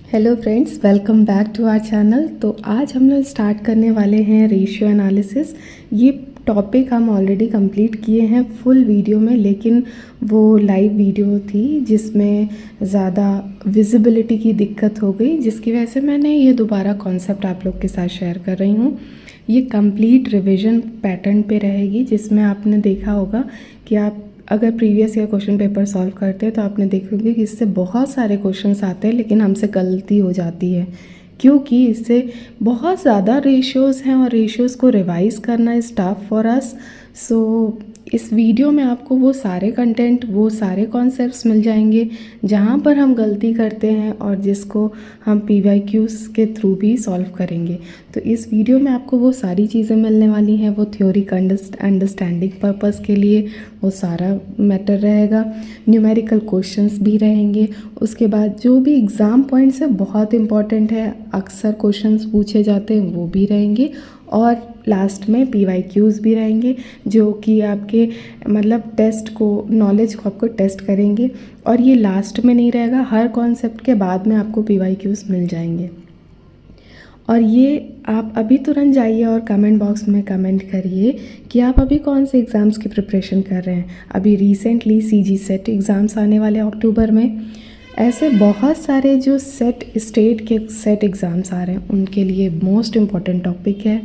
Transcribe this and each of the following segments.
Hello friends, welcome back to our channel. तो आज हम लोग स्टार्ट करने वाले हैं रेशियो एनालिसिस। ये टॉपिक हम ऑलरेडी कंप्लीट किए हैं फुल वीडियो में, लेकिन वो लाइव वीडियो थी जिसमें ज़्यादा विजिबिलिटी की दिक्कत हो गई, जिसकी वजह से मैंने ये दोबारा कॉन्सेप्ट आप लोग के साथ शेयर कर रही हूँ। ये कंप्लीट रिवीजन पैटर्न पे रहेगी, जिसमें आपने देखा होगा कि आप अगर previous year question paper solve करते हैं तो आपने देखोगे कि इससे बहुत सारे क्वेश्चंस आते हैं, लेकिन हमसे गलती हो जाती है क्योंकि इससे बहुत ज़्यादा रेशियोज़ हैं और रेशियोज़ को रिवाइज़ करना इज़ टफ फॉर अस। सो इस वीडियो में आपको वो सारे कंटेंट, वो सारे कॉन्सेप्ट्स मिल जाएंगे जहाँ पर हम गलती करते हैं और जिसको हम PYQs के थ्रू भी सॉल्व करेंगे। तो इस वीडियो में आपको वो सारी चीज़ें मिलने वाली हैं। वो थ्योरिक अंडरस्टैंडिंग पर्पस के लिए वो सारा मैटर रहेगा। न्यूमेरिकल क्वेश्चंस भी रहेंगे। उसके बाद जो भी एग्ज़ाम पॉइंट्स है बहुत इंपॉर्टेंट है, अक्सर क्वेश्चंस पूछे जाते हैं, वो भी रहेंगे। और लास्ट में PYQs भी रहेंगे जो कि आपके मतलब टेस्ट को, नॉलेज को आपको टेस्ट करेंगे। और ये लास्ट में नहीं रहेगा, हर कॉन्सेप्ट के बाद में आपको PYQs मिल जाएंगे। और ये आप अभी तुरंत जाइए और कमेंट बॉक्स में कमेंट करिए कि आप अभी कौन से एग्ज़ाम्स की प्रिपरेशन कर रहे हैं। अभी रिसेंटली CG सेट एग्ज़ाम्स आने वाले अक्टूबर में। ऐसे बहुत सारे जो स्टेट के सेट एग्ज़ाम्स आ रहे हैं उनके लिए मोस्ट इम्पॉर्टेंट टॉपिक है।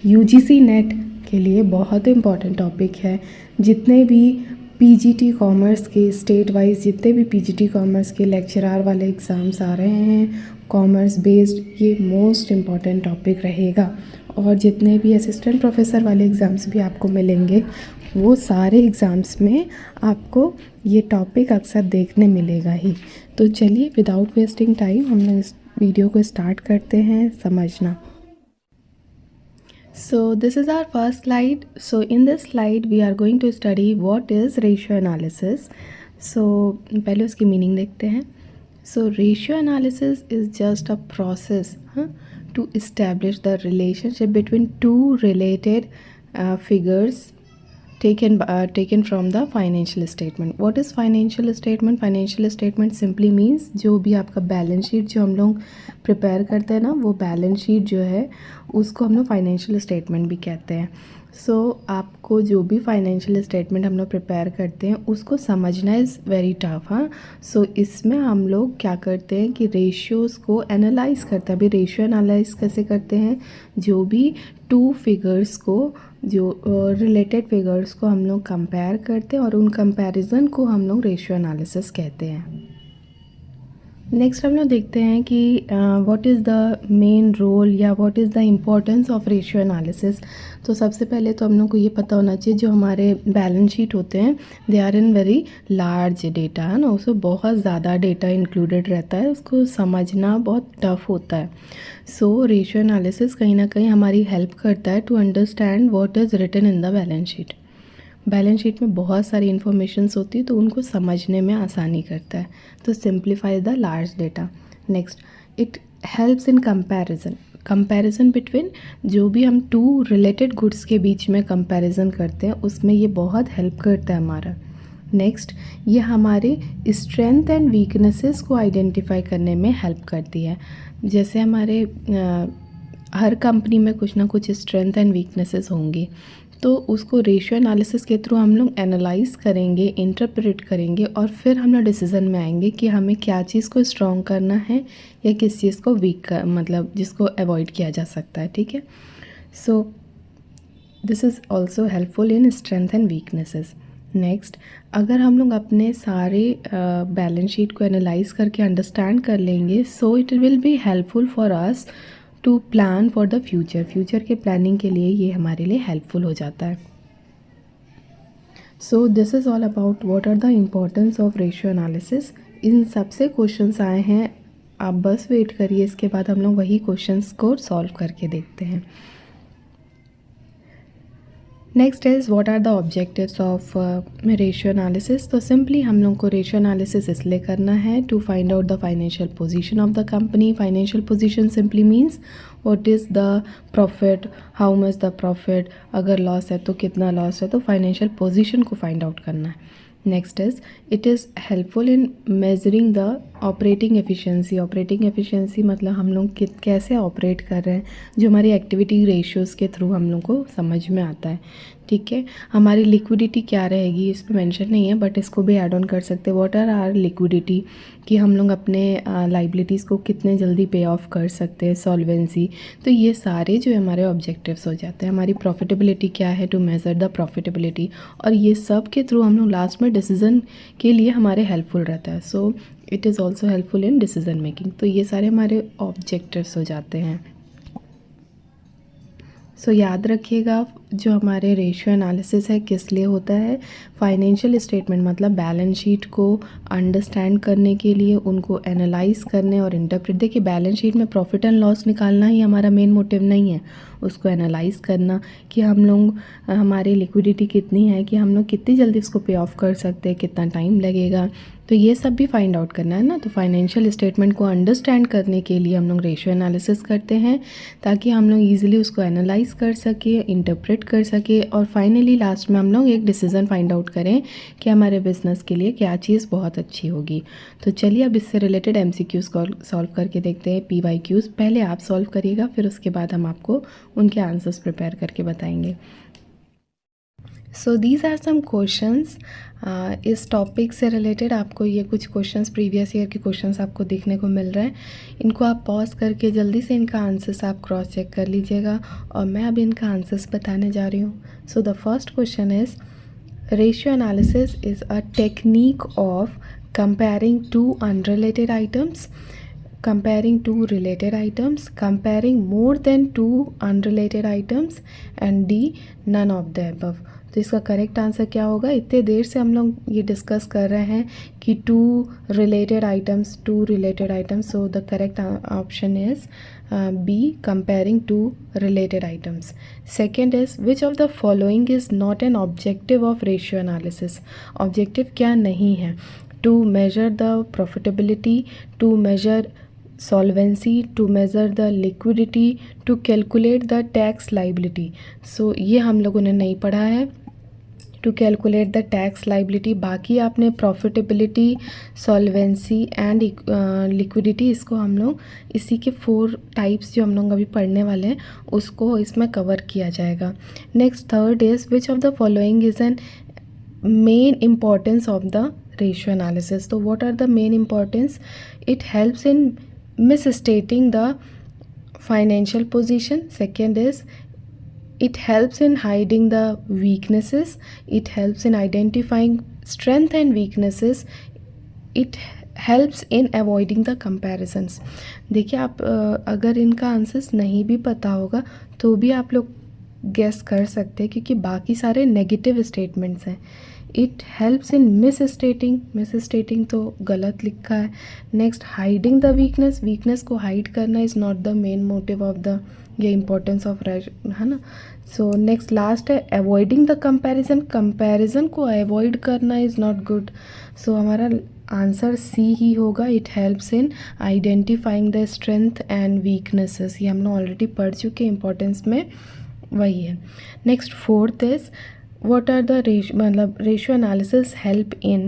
UGC नेट के लिए बहुत इम्पॉर्टेंट टॉपिक है। जितने भी PGT कॉमर्स के स्टेट वाइज जितने भी PGT कॉमर्स के लेक्चरार वाले एग्ज़ाम्स आ रहे हैं कॉमर्स बेस्ड, ये मोस्ट इम्पॉर्टेंट टॉपिक रहेगा। और जितने भी असिस्टेंट प्रोफेसर वाले एग्ज़ाम्स भी आपको मिलेंगे, वो सारे एग्ज़ाम्स में आपको ये टॉपिक अक्सर देखने मिलेगा ही। तो चलिए विदाउट वेस्टिंग टाइम हम लोग इस वीडियो को स्टार्ट करते हैं समझना। So this is our first slide. So in this slide we are going to study what is ratio analysis. So पहले उसकी मीनिंग देखते हैं। So ratio analysis is just a process to establish the relationship between two related figures taken from the financial statement. What is financial statement? Financial statement simply means जो भी आपका balance sheet जो हम लोग prepare करते हैं ना, वो बैलेंस शीट जो है उसको हम लोग फाइनेंशियल स्टेटमेंट भी कहते हैं। सो आपको जो भी फाइनेंशियल स्टेटमेंट हम लोग प्रिपेयर करते हैं उसको समझना इज़ वेरी टफ। हाँ, सो इसमें हम लोग क्या करते हैं कि रेशियोज़ को एनालाइज करते हैं। अभी रेशियो एनालाइज कैसे करते हैं, जो भी टू फिगर्स को, जो रिलेटेड फिगर्स को हम लोग कंपेयर करते हैं और उन कंपैरिजन को हम लोग रेशियो एनालिसिस कहते हैं। नेक्स्ट हम लोग देखते हैं कि what is the main role या what is the importance of ratio analysis. तो सबसे पहले तो हम लोग को ये पता होना चाहिए जो हमारे बैलेंस शीट होते हैं they are in very large data, है ना, उसमें बहुत ज़्यादा डेटा इंक्लूडेड रहता है, उसको समझना बहुत टफ होता है। सो रेशियो एनालिसिस कहीं ना कहीं हमारी हेल्प करता है to understand what is written in the balance sheet. Balance sheet में बहुत सारी इन्फॉर्मेशंस होती है तो उनको समझने में आसानी करता है, तो simplify the large data. Next, it helps in comparison between, जो भी हम टू रिलेटेड गुड्स के बीच में कंपैरिजन करते हैं उसमें ये बहुत हेल्प करता है हमारा। नेक्स्ट, ये हमारे स्ट्रेंथ एंड वीकनेसेस को आइडेंटिफाई करने में हेल्प करती है। जैसे हमारे हर कंपनी में कुछ ना कुछ स्ट्रेंथ एंड वीकनेसेस होंगी, तो उसको रेशियो एनालिसिस के थ्रू हम लोग एनालाइज करेंगे, इंटरप्रेट करेंगे और फिर हम लोग डिसीजन में आएंगे कि हमें क्या चीज़ को स्ट्रॉन्ग करना है या किस चीज़ को वीक मतलब जिसको अवॉइड किया जा सकता है। ठीक है, so this is also helpful in strength and weaknesses. Next, अगर हम लोग अपने सारे बैलेंस शीट को एनालाइज करके अंडरस्टैंड कर लेंगे, so it will be helpful for us to plan for the future के प्लानिंग के लिए ये हमारे लिए हेल्पफुल हो जाता है। So this is all about what are the importance of ratio analysis. इन सबसे क्वेश्चंस आए हैं, आप बस वेट करिए, इसके बाद हम लोग वही क्वेश्चंस को सॉल्व करके देखते हैं। Next is what are the objectives of ratio analysis. तो सिंपली हम लोग को रेशियो एनालिसिस इसलिए करना है to find out the financial position of the company. Financial position simply means what is the profit, how much the profit, अगर loss है तो कितना लॉस है, तो फाइनेंशियल पोजीशन को फाइंड आउट करना है। Next is it is helpful in measuring the operating efficiency. Operating efficiency मतलब हम लोग कैसे ऑपरेट कर रहे हैं, जो हमारी एक्टिविटी रेशियोज़ के थ्रू हम लोग को समझ में आता है। ठीक है, हमारी लिक्विडिटी क्या रहेगी इस पर मेंशन नहीं है, बट इसको भी ऐड ऑन कर सकते हैं। व्हाट आर आर लिक्विडिटी, कि हम लोग अपने लाइबिलिटीज़ को कितने जल्दी पे ऑफ कर सकते हैं, सॉल्वेंसी। तो ये सारे जो हमारे ऑब्जेक्टिव्स हो जाते हैं। हमारी प्रॉफिटेबिलिटी क्या है, टू मेज़र द प्रॉफिटेबिलिटी, और ये सब के थ्रू हम लोग लास्ट में डिसीजन के लिए हमारे हेल्पफुल रहता है। So it is also helpful in decision making. तो ये सारे हमारे ऑब्जेक्टिव्स हो जाते हैं। सो याद रखिएगा, जो हमारे रेशियो एनालिसिस है किस लिए होता है, फाइनेंशियल स्टेटमेंट मतलब बैलेंस शीट को अंडरस्टैंड करने के लिए, उनको एनालाइज करने और इंटरप्रेट। देखिए, बैलेंस शीट में प्रॉफिट एंड लॉस निकालना ही हमारा मेन मोटिव नहीं है, उसको एनालाइज करना कि हम लोग हमारी लिक्विडिटी कितनी है, कि हम लोग कितनी जल्दी उसको पे ऑफ कर सकते हैं, कितना टाइम लगेगा, तो ये सब भी फाइंड आउट करना है ना। तो फाइनेंशियल स्टेटमेंट को अंडरस्टैंड करने के लिए हम लोग रेशियो एनालिसिस करते हैं, ताकि हम लोग ईजिली उसको एनालाइज कर सके, इंटरप्रेट कर सके, और फाइनली लास्ट में हम लोग एक डिसीज़न फाइंड आउट करें कि हमारे बिजनेस के लिए क्या चीज़ बहुत अच्छी होगी। तो चलिए अब इससे रिलेटेड MCQs सॉल्व करके देखते हैं। PYQs पहले आप सॉल्व करिएगा, फिर उसके बाद हम आपको उनके आंसर्स प्रिपेयर करके बताएंगे। So these are some questions. इस टॉपिक से रिलेटेड आपको ये कुछ क्वेश्चंस, प्रीवियस ईयर के क्वेश्चंस आपको देखने को मिल रहे हैं। इनको आप पॉज करके जल्दी से इनका आंसर्स आप क्रॉस चेक कर लीजिएगा, और मैं अब इनका आंसर्स बताने जा रही हूँ। So the first question is, ratio analysis is a technique of comparing two unrelated items, comparing two related items, comparing more than two unrelated items, and D, none of the above। तो इसका correct answer क्या होगा? इतने देर से हम लोग ये discuss कर रहे हैं कि two related items, so the correct option is B, comparing two related items। Second is, which of the following is not an objective of ratio analysis? Objective क्या नहीं है? To measure the profitability, to measure solvency, to measure the liquidity, to calculate the tax liability। So ये हम लोगों ने नहीं पढ़ा है, to calculate the tax liability. बाकी आपने प्रॉफिटेबिलिटी, सॉल्वेंसी एंड लिक्विडिटी, इसको हम लोग इसी के 4 टाइप्स जो हम लोग अभी पढ़ने वाले हैं उसको इसमें कवर किया जाएगा। Next, third is, which of the following is an main importance of the ratio analysis. तो what are the main importance? It helps in misstating the financial position। Second is, it helps in hiding the weaknesses, it helps in identifying strength and weaknesses, it helps in avoiding the comparisons। देखिए, आप अगर इनका answers नहीं भी पता होगा तो भी आप लोग गेस कर सकते हैं, क्योंकि बाकी सारे नेगेटिव स्टेटमेंट्स हैं। इट हेल्प्स इन मिस स्टेटिंग तो गलत लिखा है। नेक्स्ट, हाइडिंग द वीकनेस को हाइड करना is not the main motive of the ये इम्पोर्टेंस ऑफ है ना। सो नेक्स्ट, लास्ट है अवॉइडिंग द कंपैरिजन को अवॉइड करना इज़ नॉट गुड। सो हमारा आंसर सी ही होगा, it helps in identifying the strength and weaknesses. ये हम लोग ऑलरेडी पढ़ चुके, इंपॉर्टेंस में वही है। Next, fourth is, what are the ratio analysis help in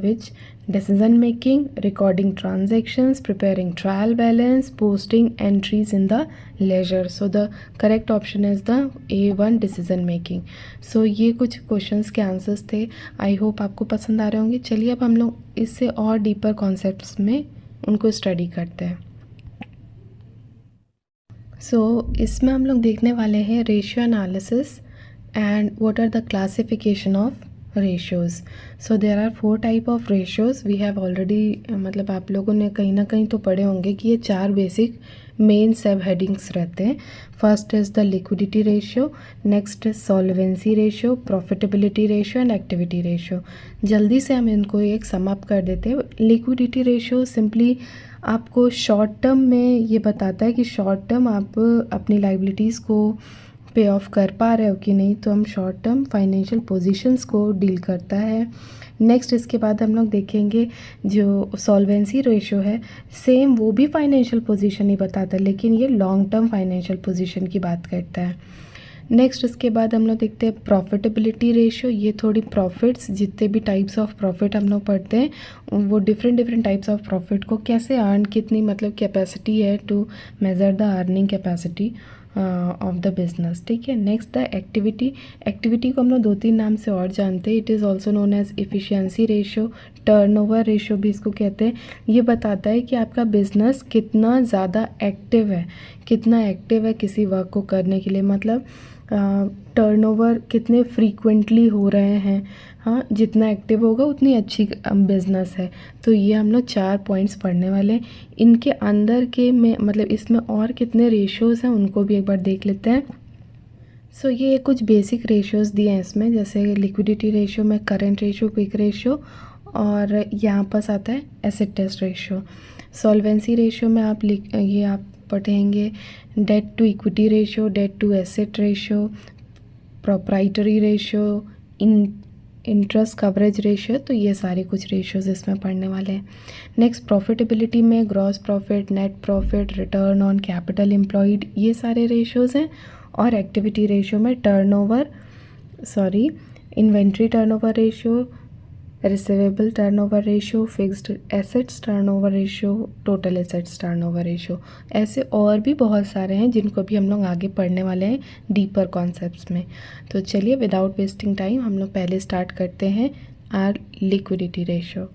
which? Decision making, recording transactions, preparing trial balance, posting entries in the ledger। So the correct option is the A1, decision making। So ये कुछ questions के answers थे। आई hope आपको पसंद आ रहे होंगे। चलिए अब हम लोग इससे और डीपर कॉन्सेप्ट्स में उनको स्टडी करते हैं। सो इसमें हम लोग देखने वाले हैं ratio analysis and what are the classification of ratios। so there are 4 type of ratios we have already मतलब आप लोगों ने कहीं ना कहीं तो पढ़े होंगे कि ये 4 बेसिक मेन सब हेडिंग्स रहते हैं। First is the liquidity ratio, next is solvency ratio, profitability ratio and activity ratio. जल्दी से हम इनको एक सम अप कर देते हैं। लिक्विडिटी रेशियो सिंपली आपको शॉर्ट टर्म में ये बताता है कि शॉर्ट टर्म आप अपनी लाइबिलिटीज़ को पे ऑफ कर पा रहे हो कि नहीं, तो हम शॉर्ट टर्म फाइनेंशियल पोजीशंस को डील करता है। नेक्स्ट, इसके बाद हम लोग देखेंगे जो सॉल्वेंसी रेशियो है, सेम वो भी फाइनेंशियल पोजीशन ही बताता है, लेकिन ये लॉन्ग टर्म फाइनेंशियल पोजीशन की बात करता है। नेक्स्ट उसके बाद हम लोग देखते हैं प्रॉफिटेबिलिटी रेशियो। ये थोड़ी प्रॉफिट्स, जितने भी टाइप्स ऑफ प्रॉफिट हम लोग पढ़ते हैं वो डिफरेंट टाइप्स ऑफ प्रॉफिट को कैसे अर्न, कितनी मतलब कैपेसिटी है to measure the earning capacity of the business. ठीक है। नेक्स्ट द एक्टिविटी को हम लोग 2-3 नाम से और जानते हैं। It is also known as efficiency ratio, turnover ratio भी इसको कहते हैं। ये बताता है कि आपका बिजनेस कितना ज़्यादा एक्टिव है, कितना एक्टिव है किसी वर्क को करने के लिए, मतलब टर्नओवर कितने फ्रीक्वेंटली हो रहे हैं। हाँ, जितना एक्टिव होगा उतनी अच्छी बिजनेस है। तो ये हम लोग 4 पॉइंट्स पढ़ने वाले हैं। इनके अंदर के में मतलब इसमें और कितने रेशियोज़ हैं उनको भी एक बार देख लेते हैं। सो ये कुछ बेसिक रेशियोज़ दिए हैं इसमें, जैसे लिक्विडिटी रेशियो में करंट रेशियो, क्विक रेशियो, और यहाँ पास आता है asset test ratio. Solvency ratio में आप पढ़ेंगे debt to equity ratio, debt to asset ratio, proprietary ratio, interest coverage ratio. तो ये सारे कुछ रेशियोज इसमें पढ़ने वाले हैं। नेक्स्ट प्रॉफिटेबिलिटी में gross profit, net profit, return on capital employed, ये सारे रेशियोज़ हैं। और एक्टिविटी रेशियो में inventory turnover ratio, receivable turnover ratio, fixed assets turnover ratio, total assets turnover ratio. ऐसे और भी बहुत सारे हैं जिनको भी हम लोग आगे पढ़ने वाले हैं डीपर कॉन्सेप्ट्स में। तो चलिए विदाउट वेस्टिंग टाइम हम लोग पहले स्टार्ट करते हैं are liquidity ratio.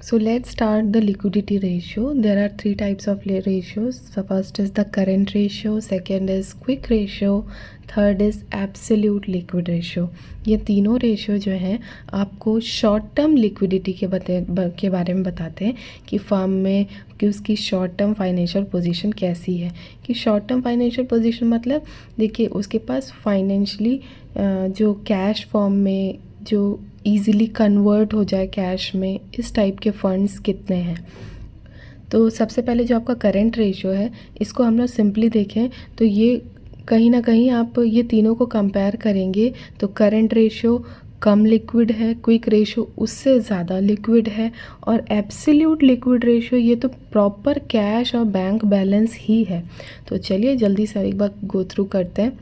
So let's start the liquidity ratio. There are 3 types of ratios. The first is the current ratio, second is quick ratio, third is absolute liquid ratio. ये तीनों ratio जो हैं आपको short term liquidity के बारे में बताते हैं कि फर्म में कि उसकी शॉर्ट टर्म फाइनेंशियल पोजीशन कैसी है। कि शॉर्ट टर्म फाइनेंशियल पोजीशन मतलब देखिए उसके पास फाइनेंशियली जो कैश फॉर्म में जो ईज़िली कन्वर्ट हो जाए कैश में, इस टाइप के फंड्स कितने हैं। तो सबसे पहले जो आपका करंट रेशियो है, इसको हम लोग सिंपली देखें तो ये कहीं ना कहीं आप ये तीनों को कंपेयर करेंगे तो करंट रेशियो कम लिक्विड है, क्विक रेशियो उससे ज़्यादा लिक्विड है, और एब्सोल्यूट लिक्विड रेशियो ये तो प्रॉपर कैश और बैंक बैलेंस ही है। तो चलिए जल्दी से एक बार गो थ्रू करते हैं।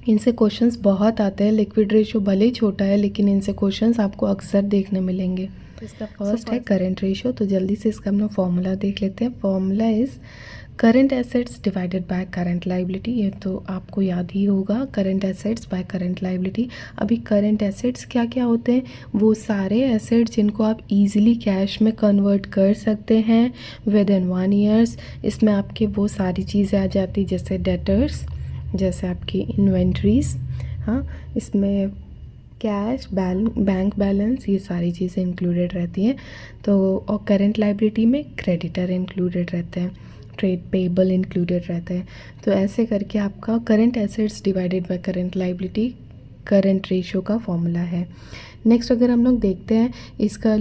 इनसे क्वेश्चंस बहुत आते हैं। लिक्विड रेशियो भले ही छोटा है लेकिन इनसे क्वेश्चंस आपको अक्सर देखने मिलेंगे। इसका फर्स्ट है करंट रेशियो। तो जल्दी से इसका हम लोग फॉर्मूला देख लेते हैं। Formula is current assets divided by current liability. ये तो आपको याद ही होगा, current assets bye current liability. अभी करंट एसेट्स क्या क्या होते हैं? वो सारे एसेट्स जिनको आप इजीली कैश में कन्वर्ट कर सकते हैं विद इन 1 ईयर्स। इसमें आपके वो सारी चीज़ें आ जाती जैसे डेटर्स, जैसे आपकी इन्वेंट्रीज, हाँ, इसमें कैश, बैंक बैलेंस, ये सारी चीज़ें इंक्लूडेड रहती हैं। तो और करंट लाइबिलिटी में क्रेडिटर इंक्लूडेड रहते हैं, ट्रेड पेबल इंक्लूडेड रहते हैं। तो ऐसे करके आपका current assets divided by current liability current ratio का फॉर्मूला है। नेक्स्ट अगर हम लोग देखते हैं इसका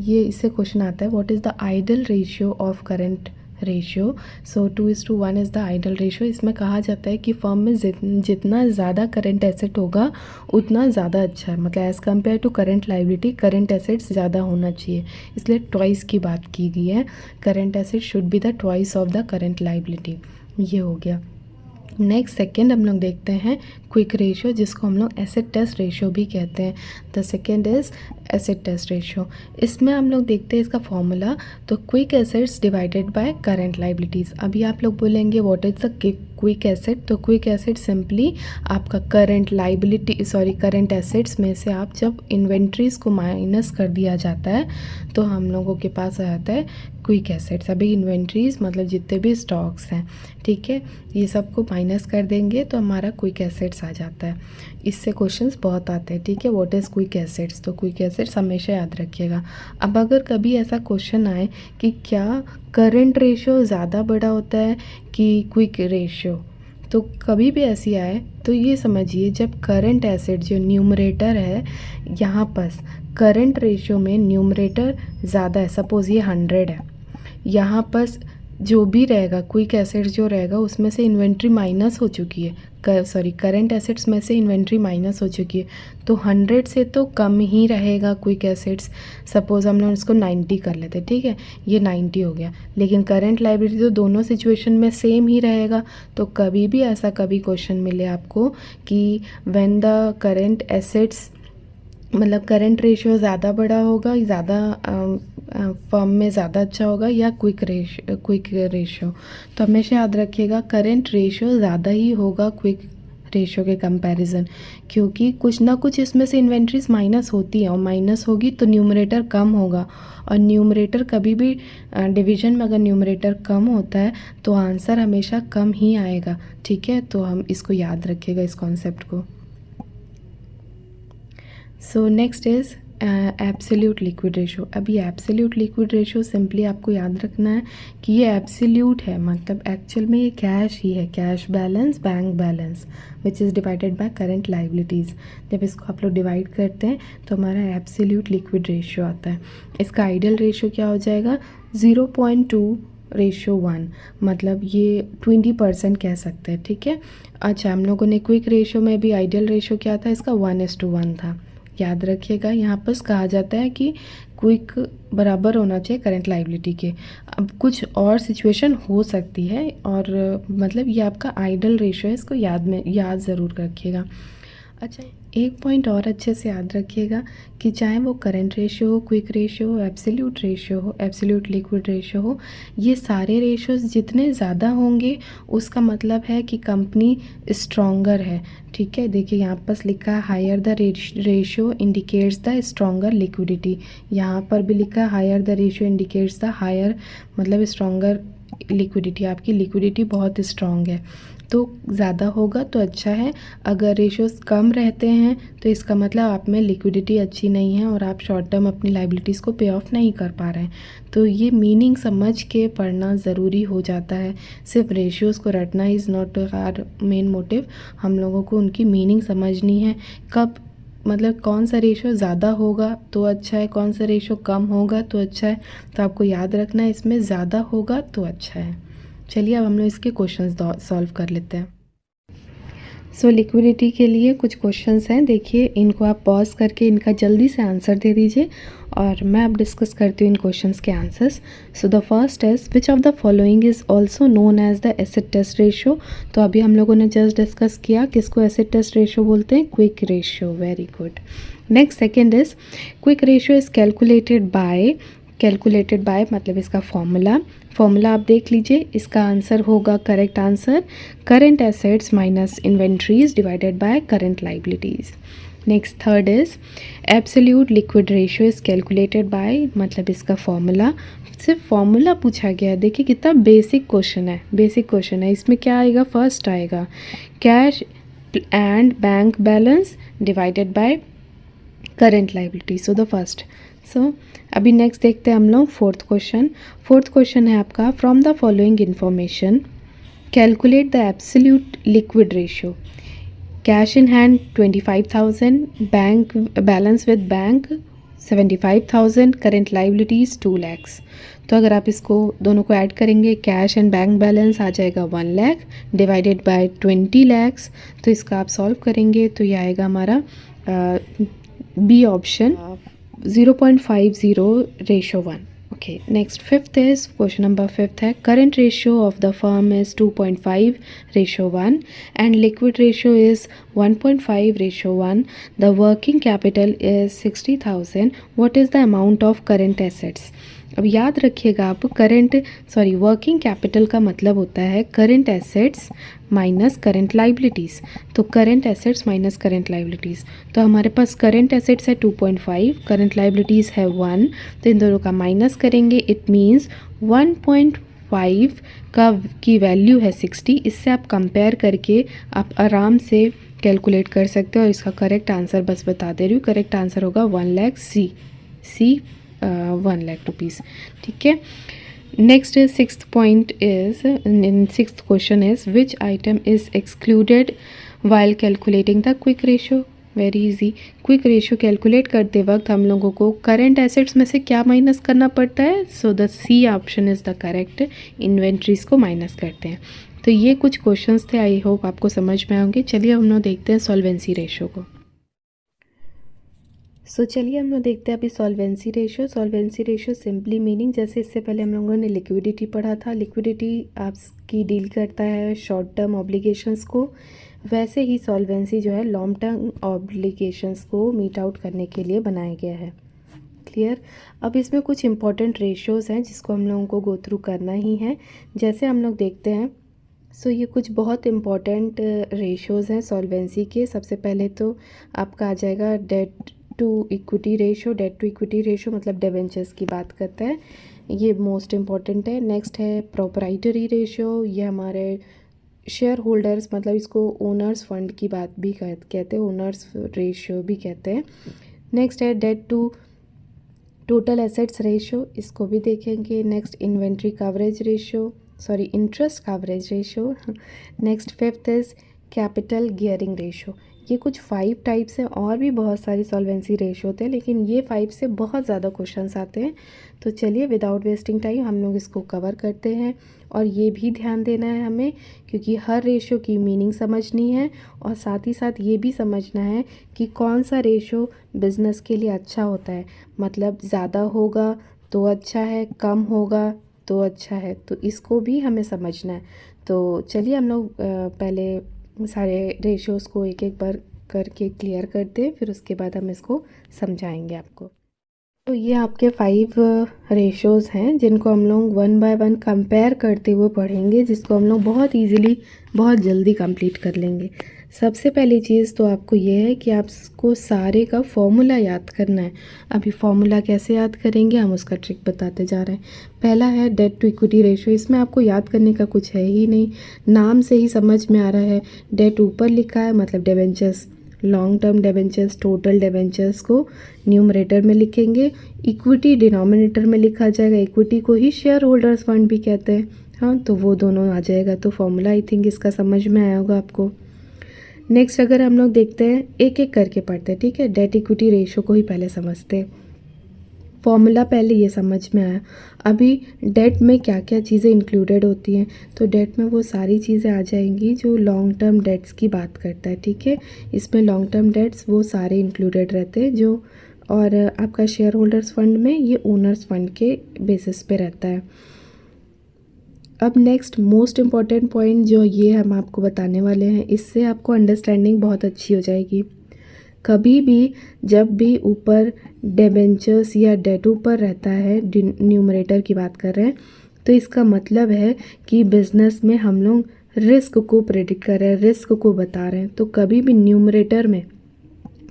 ये इससे क्वेश्चन आता है what is the ideal ratio of current ratio. So 2:1 is the ideal ratio. इसमें कहा जाता है कि फर्म में जितना ज़्यादा करंट एसेट होगा उतना ज़्यादा अच्छा है, मतलब as compare to current liability current assets ज़्यादा होना चाहिए, इसलिए ट्वाइस की बात की गई है। Current asset should be the twice of the current liability. ये हो गया। नेक्स्ट सेकेंड हम लोग देखते हैं क्विक रेशियो, जिसको हम लोग एसेट टेस्ट रेशियो भी कहते हैं। The second is asset test ratio. इसमें हम लोग देखते हैं इसका फॉर्मूला। तो quick assets divided by current liabilities. अभी आप लोग बोलेंगे what is the quick asset. तो क्विक एसेट सिंपली आपका करंट एसेट्स में से आप जब इन्वेंट्रीज़ को माइनस कर दिया जाता है तो हम लोगों के पास आ जाता है क्विक एसेट्स। अभी इन्वेंट्रीज़ मतलब जितने भी स्टॉक्स हैं, ठीक है, ये सबको माइनस कर देंगे तो हमारा क्विक एसेट्स आ जाता है। इससे क्वेश्चंस बहुत आते हैं, ठीक है, व्हाट इज़ क्विक एसेट्स। तो क्विक एसेट्स हमेशा याद रखिएगा। अब अगर कभी ऐसा क्वेश्चन आए कि क्या करंट रेशियो ज़्यादा बड़ा होता है कि क्विक रेशियो, तो कभी भी ऐसी आए तो ये समझिए जब करंट एसेट जो न्यूमरेटर है, यहाँ पर करंट रेशियो में न्यूमरेटर ज़्यादा है, सपोज़ ये 100 है, यहाँ पर जो भी रहेगा, क्विक एसेट्स जो रहेगा उसमें से इन्वेंट्री माइनस हो चुकी है, करंट एसेट्स में से इन्वेंट्री माइनस हो चुकी है, तो 100 से तो कम ही रहेगा क्विक एसेट्स। सपोज़ हमने उसको 90 कर लेते, ठीक है, ये 90 हो गया, लेकिन करंट लायबिलिटी तो दोनों सिचुएशन में सेम ही रहेगा। तो कभी भी ऐसा कभी क्वेश्चन मिले आपको कि व्हेन द करंट एसेट्स, मतलब करंट रेशियो ज़्यादा बड़ा होगा, ज़्यादा फर्म में ज़्यादा अच्छा होगा, या क्विक रेशियो, तो हमेशा याद रखिएगा करंट रेशियो ज़्यादा ही होगा क्विक रेशियो के कंपैरिजन, क्योंकि कुछ ना कुछ इसमें से इन्वेंट्रीज माइनस होती है, और माइनस होगी तो न्यूमरेटर कम होगा, और न्यूमरेटर कभी भी डिवीजन में अगर न्यूमरेटर कम होता है तो आंसर हमेशा कम ही आएगा, ठीक है। तो हम इसको याद रखिएगा, इस कॉन्सेप्ट को। So next is absolute liquid ratio. अब ये एब्सोल्यूट लिक्विड रेशो सिंपली आपको याद रखना है कि ये एब्सोल्यूट है, मतलब एक्चुअल में ये कैश ही है, cash balance, bank balance, which is divided by current liabilities. जब इसको आप लोग डिवाइड करते हैं तो हमारा एब्सोल्यूट लिक्विड रेशो आता है। इसका आइडियल रेशो क्या हो जाएगा, 0.2:1, मतलब ये 20% कह सकते हैं, ठीक है। अच्छा, हम लोगों ने क्विक रेशो में भी आइडियल रेशो क्या था, इसका 1:1 था। याद रखिएगा, यहाँ पर कहा जाता है कि क्विक बराबर होना चाहिए करंट लाइबिलिटी के। अब कुछ और सिचुएशन हो सकती है, और मतलब ये आपका आइडियल रेशो है, इसको याद ज़रूर रखिएगा। अच्छा, एक पॉइंट और अच्छे से याद रखिएगा कि चाहे वो करंट रेशियो हो, क्विक रेशियो हो, एब्सोल्यूट रेशियो हो, एब्सोल्यूट लिक्विड रेशियो हो, ये सारे रेशियोज जितने ज़्यादा होंगे उसका मतलब है कि कंपनी स्ट्रॉन्गर है, ठीक है। देखिए यहाँ पर लिखा है higher the ratio indicates the stronger liquidity, यहाँ पर भी लिखा है higher the ratio indicates the higher, मतलब स्ट्रॉन्गर लिक्विडिटी, आपकी लिक्विडिटी बहुत स्ट्रॉन्ग है, तो ज़्यादा होगा तो अच्छा है। अगर रेशियोज़ कम रहते हैं तो इसका मतलब आप में लिक्विडिटी अच्छी नहीं है और आप शॉर्ट टर्म अपनी लाइबिलिटीज़ को पे ऑफ नहीं कर पा रहे हैं। तो ये मीनिंग समझ के पढ़ना ज़रूरी हो जाता है। सिर्फ रेशियोज़ को रटना is not our main motive, हम लोगों को उनकी मीनिंग समझनी है। कब, मतलब कौन सा रेशियो ज़्यादा होगा तो अच्छा है, कौन सा रेशियो कम होगा तो अच्छा है, तो आपको याद रखना है इसमें ज़्यादा होगा तो अच्छा है। चलिए अब हम लोग इसके क्वेश्चंस सॉल्व कर लेते हैं। सो लिक्विडिटी के लिए कुछ क्वेश्चंस हैं, देखिए इनको आप पॉज करके इनका जल्दी से आंसर दे दीजिए और मैं अब डिस्कस करती हूँ इन क्वेश्चंस के answers. So the first is which of the following is also known as the acid test ratio. तो अभी हम लोगों ने जस्ट डिस्कस किया किसको एसिड टेस्ट रेशियो बोलते हैं, quick ratio, very good. Next second is quick ratio is calculated by मतलब इसका फॉर्मूला आप देख लीजिए, इसका आंसर होगा correct answer current assets minus inventories divided by current liabilities. Next third is absolute liquid ratio is calculated by, मतलब इसका formula, सिर्फ फॉर्मूला पूछा गया है। देखिए कितना बेसिक क्वेश्चन है। इसमें क्या आएगा, फर्स्ट आएगा cash and bank balance divided by current liability, so the first. So अभी नेक्स्ट देखते हैं हम लोग फोर्थ क्वेश्चन है आपका, from the following information calculate the absolute liquid ratio. Cash in hand 25,000, bank balance with bank 75,000, current liabilities 2 lakhs। तो अगर आप इसको दोनों को ऐड करेंगे, कैश एंड बैंक बैलेंस आ जाएगा 1 lakh डिवाइडेड बाय 20 lakhs। तो इसका आप सॉल्व करेंगे तो ये आएगा हमारा B option 0.50:1। Okay, next fifth is question number 5 है current ratio of the firm is 2.5:1 and liquid ratio is 1.5:1. The working capital is 60,000. What is the amount of current assets? अब याद रखिएगा आप वर्किंग कैपिटल का मतलब होता है current assets minus current liabilities. तो current assets minus current liabilities, तो हमारे पास करंट एसेट्स है 2.5, करंट लाइबिलिटीज़ है 1, तो इन दोनों का माइनस करेंगे, इट मीन्स 1.5 की वैल्यू है 60। इससे आप कंपेयर करके आप आराम से कैलकुलेट कर सकते हो और इसका करेक्ट आंसर बस बता दे रही हूँ, करेक्ट आंसर होगा 1 lakh सी 1 lakh रुपीज़, ठीक है। Next is sixth question is which item is excluded while calculating the quick ratio. Very easy. Quick ratio calculate करते वक्त हम लोगों को करंट एसेट्स में से क्या माइनस करना पड़ता है? So the C option is the correct, inventories को माइनस करते हैं। तो ये कुछ क्वेश्चंस थे, आई होप आपको समझ में आएंगे। चलिए हम लोग देखते हैं सॉल्वेंसी रेशियो को। चलिए हम लोग देखते हैं अभी solvency ratio. Solvency ratio simply meaning, जैसे इससे पहले हम लोगों ने लिक्विडिटी पढ़ा था, लिक्विडिटी आपकी डील करता है शॉर्ट टर्म ऑब्लिगेशंस को, वैसे ही सॉल्वेंसी जो है लॉन्ग टर्म ऑब्लिगेशंस को मीट आउट करने के लिए बनाया गया है। क्लियर। अब इसमें कुछ इंपॉर्टेंट रेशियोज़ हैं जिसको हम लोगों को गो थ्रू करना ही है। जैसे हम लोग देखते हैं, ये कुछ बहुत इम्पॉर्टेंट रेशियोज़ हैं सॉल्वेंसी के। सबसे पहले तो आपका आ जाएगा debt to equity ratio. Debt to equity ratio मतलब डिबेंचर्स की बात करता है, ये मोस्ट इम्पॉर्टेंट है। नेक्स्ट है प्रोप्राइटरी रेशियो, ये हमारे शेयर होल्डर्स मतलब इसको ओनर्स फंड की बात भी कहते हैं, ओनर्स रेशियो भी कहते हैं। नेक्स्ट है debt to total assets ratio, इसको भी देखेंगे। Next inventory coverage ratio, sorry interest coverage ratio. Next fifth is capital gearing ratio. ये कुछ 5 टाइप्स हैं, और भी बहुत सारी सॉल्वेंसी रेशियो होते हैं, लेकिन ये 5 से बहुत ज़्यादा क्वेश्चंस आते हैं। तो चलिए विदाउट वेस्टिंग टाइम हम लोग इसको कवर करते हैं। और ये भी ध्यान देना है हमें, क्योंकि हर रेशियो की मीनिंग समझनी है, और साथ ही साथ ये भी समझना है कि कौन सा रेशियो बिज़नेस के लिए अच्छा होता है। मतलब ज़्यादा होगा तो अच्छा है, कम होगा तो अच्छा है, तो इसको भी हमें समझना है। तो चलिए हम लोग पहले सारे रेशियोज़ को एक एक बार करके क्लियर करते हैं, फिर उसके बाद हम इसको समझाएंगे आपको। तो ये आपके 5 रेशियोज़ हैं जिनको हम लोग 1 बाय 1 कंपेयर करते हुए पढ़ेंगे, जिसको हम लोग बहुत इजीली बहुत जल्दी कंप्लीट कर लेंगे। सबसे पहली चीज़ तो आपको ये है कि आपको सारे का फॉर्मूला याद करना है। अभी फॉर्मूला कैसे याद करेंगे, हम उसका ट्रिक बताते जा रहे हैं। पहला है डेट टू इक्विटी रेशियो, इसमें आपको याद करने का कुछ है ही नहीं, नाम से ही समझ में आ रहा है। डेट ऊपर लिखा है मतलब debentures, long term debentures, total debentures को न्यूमरेटर में लिखेंगे, इक्विटी डिनोमिनेटर में लिखा जाएगा। इक्विटी को ही शेयर होल्डर्स फंड भी कहते हैं, हाँ, तो वो दोनों आ जाएगा। तो फॉर्मूला आई थिंक इसका समझ में आया होगा आपको। नेक्स्ट अगर हम लोग देखते हैं, एक एक करके पढ़ते हैं, ठीक है। डेट इक्विटी रेशियो को ही पहले समझते हैं। फॉर्मूला पहले ये समझ में आया। अभी डेट में क्या क्या चीज़ें इंक्लूडेड होती हैं, तो डेट में वो सारी चीज़ें आ जाएंगी जो लॉन्ग टर्म डेट्स की बात करता है, ठीक है। इसमें लॉन्ग टर्म डेट्स वो सारे इंक्लूडेड रहते हैं जो, और आपका शेयर होल्डर्स फंड में ये ओनर्स फंड के बेसिस पे रहता है। अब नेक्स्ट मोस्ट इम्पॉर्टेंट पॉइंट जो ये हम आपको बताने वाले हैं, इससे आपको अंडरस्टैंडिंग बहुत अच्छी हो जाएगी। कभी भी जब भी ऊपर डिबेंचर्स या डेट ऊपर रहता है, न्यूमरेटर की बात कर रहे हैं, तो इसका मतलब है कि बिज़नेस में हम लोग रिस्क को प्रेडिक्ट कर रहे हैं, रिस्क को बता रहे हैं। तो कभी भी न्यूमरेटर में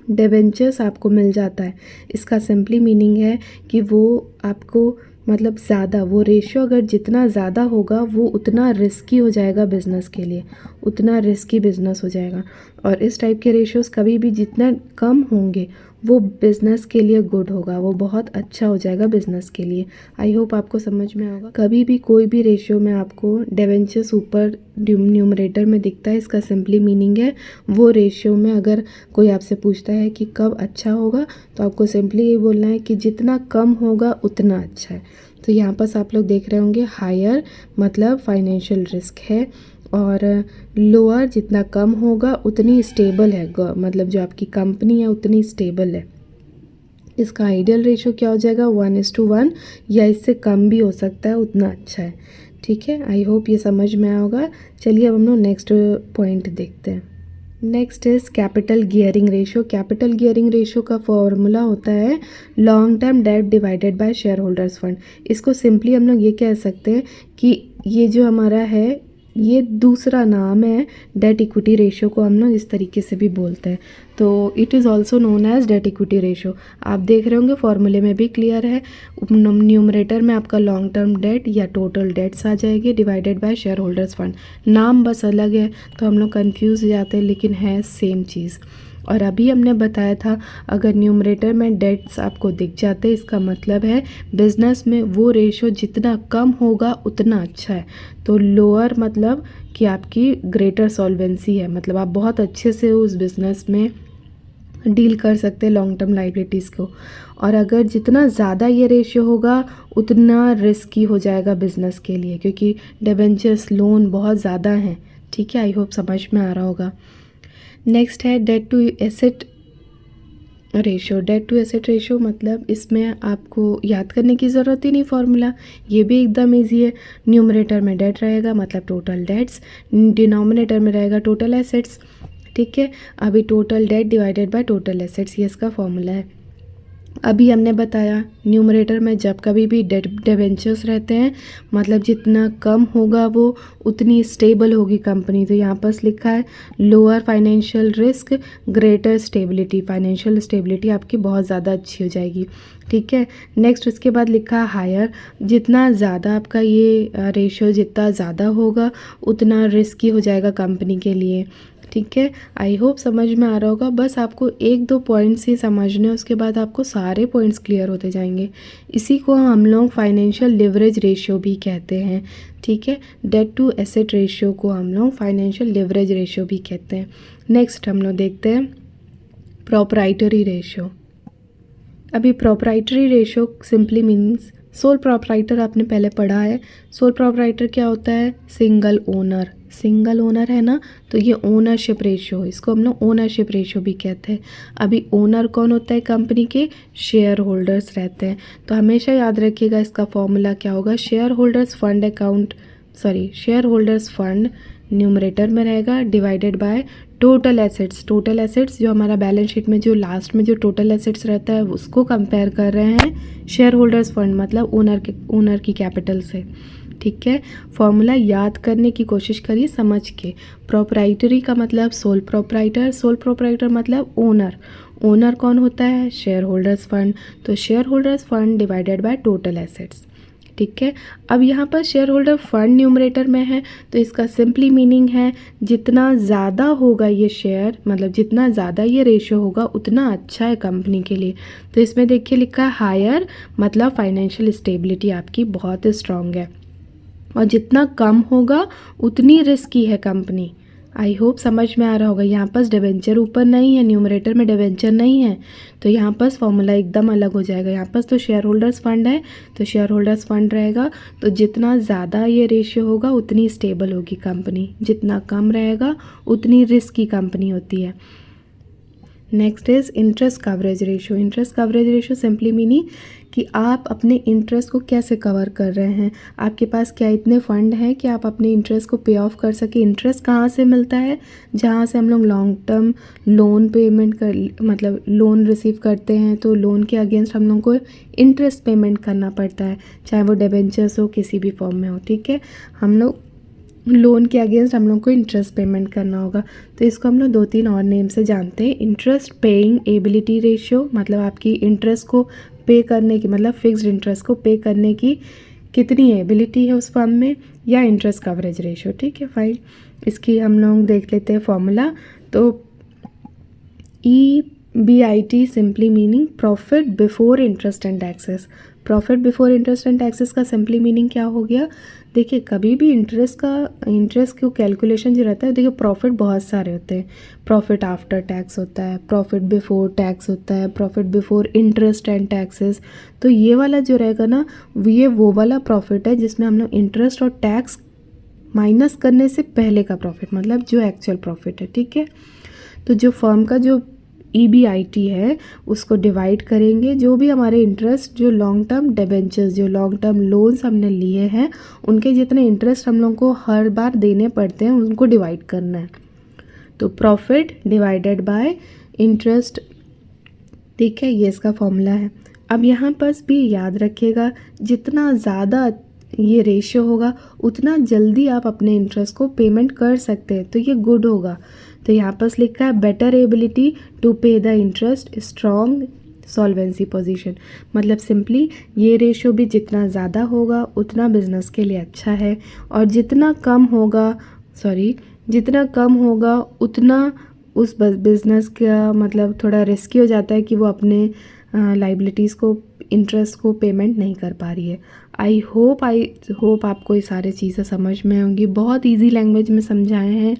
डिबेंचर्स आपको मिल जाता है, इसका सिंपली मीनिंग है कि वो आपको मतलब ज़्यादा, वो रेशियो अगर जितना ज़्यादा होगा वो उतना रिस्की हो जाएगा बिज़नेस के लिए, उतना रिस्की बिज़नेस हो जाएगा। और इस टाइप के रेशियोज़ कभी भी जितना कम होंगे वो बिज़नेस के लिए गुड होगा, वो बहुत अच्छा हो जाएगा बिज़नेस के लिए। आई होप आपको समझ में होगा। कभी भी कोई भी रेशियो में आपको डिबेंचर्स ऊपर न्यूमरेटर में दिखता है, इसका सिंपली मीनिंग है वो रेशियो में अगर कोई आपसे पूछता है कि कब अच्छा होगा, तो आपको सिंपली ये बोलना है कि जितना कम होगा उतना अच्छा है। तो यहाँ पर आप लोग देख रहे होंगे हायर मतलब फाइनेंशियल रिस्क है, और लोअर जितना कम होगा उतनी स्टेबल है, मतलब जो आपकी कंपनी है उतनी स्टेबल है। इसका आइडियल रेशियो क्या हो जाएगा, 1:1 या इससे कम भी हो सकता है, उतना अच्छा है, ठीक है। आई होप ये समझ में आया होगा। चलिए अब हम लोग नेक्स्ट पॉइंट देखते हैं। Next is capital gearing ratio. Capital gearing ratio का फॉर्मूला होता है long term debt divided by share holders fund. इसको सिंपली हम लोग ये कह सकते हैं कि ये जो हमारा है ये दूसरा नाम है डेट इक्विटी रेशियो को हम लोग इस तरीके से भी बोलते हैं। तो it is also known as debt equity ratio. आप देख रहे होंगे फॉर्मूले में भी क्लियर है, न्यूमरेटर में आपका लॉन्ग टर्म डेट या टोटल डेट्स आ जाएगी divided by share holders fund. नाम बस अलग है तो हम लोग कंफ्यूज हो जाते हैं, लेकिन है सेम चीज़। और अभी हमने बताया था अगर न्यूमरेटर में डेट्स आपको दिख जाते हैं, इसका मतलब है बिज़नेस में वो रेशियो जितना कम होगा उतना अच्छा है। तो लोअर मतलब कि आपकी ग्रेटर सॉल्वेंसी है, मतलब आप बहुत अच्छे से उस बिज़नेस में डील कर सकते हैं लॉन्ग टर्म लाइबिलिटीज़ को। और अगर जितना ज़्यादा ये रेशियो होगा उतना रिस्की हो जाएगा बिजनेस के लिए, क्योंकि डिबेंचर्स लोन बहुत ज़्यादा हैं। ठीक है, आई होप समझ में आ रहा होगा। नेक्स्ट है debt to asset ratio. Debt to asset ratio मतलब इसमें आपको याद करने की ज़रूरत ही नहीं फॉर्मूला, ये भी एकदम इजी है। न्यूमरेटर में डेट रहेगा मतलब टोटल डेट्स, डिनोमिनेटर में रहेगा टोटल एसेट्स। ठीक है, अभी total date divided by total assets, ये इसका फॉर्मूला है। अभी हमने बताया न्यूमरेटर में जब कभी भी डिबेंचर्स रहते हैं मतलब जितना कम होगा वो उतनी स्टेबल होगी कंपनी। तो यहाँ पर लिखा है lower financial risk greater stability, financial stability आपकी बहुत ज़्यादा अच्छी हो जाएगी। ठीक है, नेक्स्ट उसके बाद लिखा है हायर, जितना ज़्यादा आपका ये रेशियो जितना ज़्यादा होगा उतना रिस्की हो जाएगा कंपनी के लिए। ठीक है, आई होप समझ में आ रहा होगा। बस आपको एक दो पॉइंट्स ही समझने, उसके बाद आपको सारे पॉइंट्स क्लियर होते जाएंगे। इसी को हम लोग फाइनेंशियल लिवरेज रेशियो भी कहते हैं। ठीक है, डेट टू एसेट रेशियो को हम लोग फाइनेंशियल लिवरेज रेशियो भी कहते हैं। नेक्स्ट हम लोग देखते हैं प्रोप्राइटरी रेशियो। अभी proprietary ratio simply means sole proprietor आपने पहले पढ़ा है। सोल प्रोप्राइटर क्या होता है? सिंगल ओनर, सिंगल ओनर है ना, तो ये ओनरशिप रेशियो, इसको हम लोग ओनरशिप रेशियो भी कहते हैं। अभी ओनर कौन होता है कंपनी के? शेयर होल्डर्स रहते हैं। तो हमेशा याद रखिएगा इसका फॉर्मूला क्या होगा, share holders fund account, sorry share holders fund numerator में रहेगा divided by total assets. Total assets जो हमारा बैलेंस शीट में जो लास्ट में जो टोटल एसेट्स रहता है उसको कंपेयर कर रहे हैं शेयर होल्डर्स फंड मतलब ओनर की कैपिटल से। ठीक है, फॉर्मूला याद करने की कोशिश करिए समझ के। प्रोप्राइटरी का मतलब सोल प्रोप्राइटर, सोल प्रोप्राइटर मतलब ओनर, ओनर कौन होता है? शेयर होल्डर्स फंड, तो share holders fund divided by total assets. ठीक है, अब यहाँ पर शेयर होल्डर फंड न्यूमरेटर में है तो इसका सिंपली मीनिंग है जितना ज़्यादा होगा ये शेयर मतलब जितना ज़्यादा ये रेशियो होगा उतना अच्छा है कंपनी के लिए। तो इसमें देखिए लिखा है हायर मतलब फाइनेंशियल स्टेबिलिटी आपकी बहुत स्ट्रांग है, और जितना कम होगा उतनी रिस्की है कंपनी। आई होप समझ में आ रहा होगा। यहाँ पर डिवेंचर ऊपर नहीं है, न्यूमरेटर में डिवेंचर नहीं है, तो यहाँ पर फॉर्मूला एकदम अलग हो जाएगा। यहाँ पर तो शेयर होल्डर्स फंड है तो शेयर होल्डर्स फंड रहेगा, तो जितना ज़्यादा ये रेशियो होगा उतनी स्टेबल होगी कंपनी, जितना कम रहेगा उतनी रिस्की कंपनी होती है। Next is interest coverage ratio. Interest coverage ratio simply meaning कि आप अपने इंटरेस्ट को कैसे कवर कर रहे हैं, आपके पास क्या इतने फंड हैं कि आप अपने इंटरेस्ट को पे ऑफ कर सके। इंटरेस्ट कहाँ से मिलता है? जहाँ से हम लोग लॉन्ग टर्म लोन पेमेंट कर मतलब लोन रिसीव करते हैं तो लोन के अगेंस्ट हम लोग को इंटरेस्ट पेमेंट करना पड़ता है, चाहे वो डिबेंचर्स हो किसी भी फॉर्म में हो। ठीक है, हम लोग लोन के अगेंस्ट हम लोग को इंटरेस्ट पेमेंट करना होगा, तो इसको हम लोग दो तीन और नेम से जानते हैं। इंटरेस्ट पेइंग एबिलिटी रेशियो मतलब आपकी इंटरेस्ट को पे करने की मतलब फिक्स्ड इंटरेस्ट को पे करने की कितनी एबिलिटी है उस फर्म में, या इंटरेस्ट कवरेज रेशियो। ठीक है फाइन, इसकी हम लोग देख लेते हैं फॉर्मूला। तो EBIT simply meaning profit before interest and taxes. Profit before interest and taxes का सिंपली मीनिंग क्या हो गया? देखिए कभी भी इंटरेस्ट को कैलकुलेशन जो रहता है, देखिए प्रॉफिट बहुत सारे होते हैं। प्रॉफिट आफ्टर टैक्स होता है, प्रॉफिट बिफोर टैक्स होता है, profit before interest and taxes. तो ये वाला जो रहेगा ना, ये वो वाला प्रॉफिट है जिसमें हम लोग इंटरेस्ट और टैक्स माइनस करने से पहले का प्रॉफिट मतलब जो एक्चुअल प्रॉफिट है। ठीक है, तो जो फर्म का जो EBIT है उसको डिवाइड करेंगे, जो भी हमारे इंटरेस्ट जो लॉन्ग टर्म डिबेंचर्स जो लॉन्ग टर्म लोन्स हमने लिए हैं उनके जितने इंटरेस्ट हम लोग को हर बार देने पड़ते हैं उनको डिवाइड करना है। तो प्रॉफिट डिवाइडेड बाय इंटरेस्ट। ठीक है, ये इसका फॉर्मूला है। अब यहाँ पर भी याद रखिएगा जितना ज़्यादा ये रेशियो होगा उतना जल्दी आप अपने इंटरेस्ट को पेमेंट कर सकते हैं, तो ये गुड होगा। तो यहाँ पर लिखा है बेटर एबिलिटी टू पे the interest, strong solvency position. मतलब सिंपली ये रेशियो भी जितना ज़्यादा होगा उतना बिजनेस के लिए अच्छा है, और जितना कम होगा उतना उस बिजनेस का मतलब थोड़ा रिस्की हो जाता है कि वो अपने लाइबिलिटीज़ को इंटरेस्ट को पेमेंट नहीं कर पा रही है। आई होप आपको ये सारी चीज़ें समझ में होंगी। बहुत इजी लैंग्वेज में समझाए हैं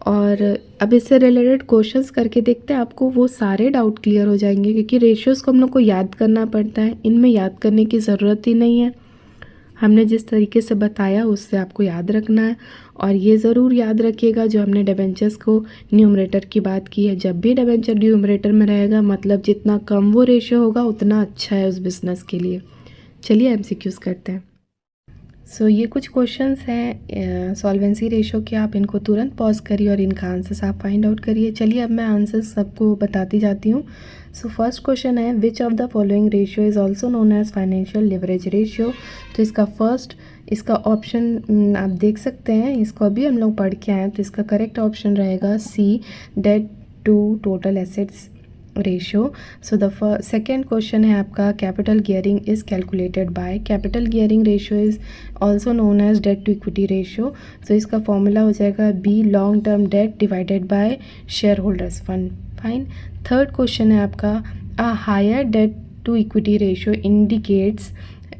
और अब इससे रिलेटेड क्वेश्चंस करके देखते हैं, आपको वो सारे डाउट क्लियर हो जाएंगे, क्योंकि रेशियोज़ को हम लोग को याद करना पड़ता है, इनमें याद करने की ज़रूरत ही नहीं है। हमने जिस तरीके से बताया उससे आपको याद रखना है। और ये ज़रूर याद रखिएगा, जो हमने डिबेंचर्स को न्यूमरेटर की बात की है, जब भी डिबेंचर न्यूमरेटर में रहेगा मतलब जितना कम वो रेशियो होगा उतना अच्छा है उस बिज़नेस के लिए। चलिए एमसीक्यूज़ करते हैं। सो ये कुछ क्वेश्चंस हैं सॉल्वेंसी रेशो के, आप इनको तुरंत पॉज करिए और इनका आंसर्स आप फाइंड आउट करिए। चलिए अब मैं आंसर्स सबको बताती जाती हूँ। सो फर्स्ट क्वेश्चन है, which of the following ratio is also known as financial leverage ratio. तो इसका ऑप्शन आप देख सकते हैं, इसको अभी हम लोग पढ़ के आए हैं, तो इसका करेक्ट ऑप्शन रहेगा C, debt to total assets ratio. So the second question है आपका, capital gearing is calculated by. Capital gearing ratio is also known as debt to equity ratio. So इसका फॉर्मूला हो जाएगा B, long term debt divided by share holders fund. Fine. Third question है आपका, a higher debt to equity ratio indicates.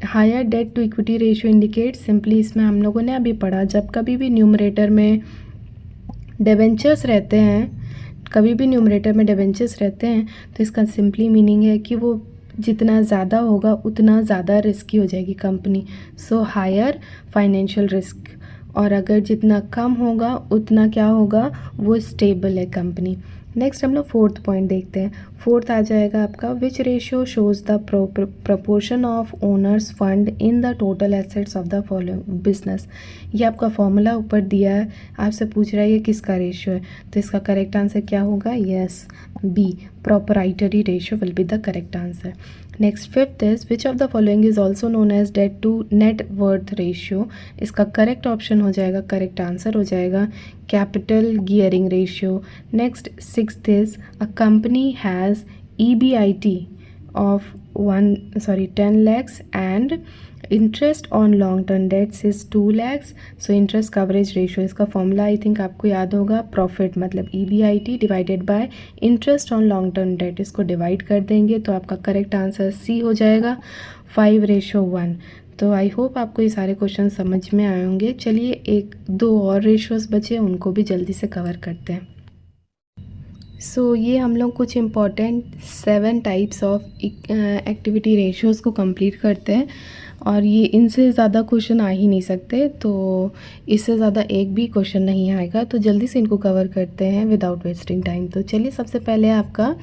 Higher debt to equity ratio indicates, simply इसमें हम लोगों ने अभी पढ़ा, जब कभी भी न्यूमरेटर में डिबेंचर्स रहते हैं, कभी भी न्यूमरेटर में डिबेंचर्स रहते हैं, तो इसका सिंपली मीनिंग है कि वो जितना ज़्यादा होगा उतना ज़्यादा रिस्की हो जाएगी company. So higher financial risk. और अगर जितना कम होगा उतना क्या होगा, वो स्टेबल है कंपनी। नेक्स्ट हम लोग फोर्थ पॉइंट देखते हैं। फोर्थ आ जाएगा आपका, विच ratio shows the proportion of owner's fund in the total assets of the following business. ये आपका फॉर्मूला ऊपर दिया है, आपसे पूछ रहा है ये किसका रेशियो है, तो इसका करेक्ट आंसर क्या होगा, yes B, proprietary ratio will be the correct answer. Next fifth is, which of the following is also known as debt to net worth ratio. इसका करेक्ट ऑप्शन हो जाएगा, करेक्ट आंसर हो जाएगा capital gearing ratio. Next sixth is, a company has EBIT of 10 lakhs and interest on long term debts is 2 lakhs। So interest coverage ratio, इसका formula I think आपको याद होगा, profit मतलब EBIT divided by interest on long term date, इसको divide कर देंगे तो आपका करेक्ट आंसर सी हो जाएगा 5:1। तो आई होप आपको ये सारे क्वेश्चन समझ में आए होंगे। चलिए एक दो और रेशियोज़ बचे, उनको भी जल्दी से कवर करते हैं। सो ये हम लोग कुछ important 7 types of activity ratios को कंप्लीट करते हैं, और ये इनसे ज़्यादा क्वेश्चन आ ही नहीं सकते, तो इससे ज़्यादा एक भी क्वेश्चन नहीं आएगा, तो जल्दी से इनको कवर करते हैं विदाउट वेस्टिंग टाइम। तो चलिए सबसे पहले आपका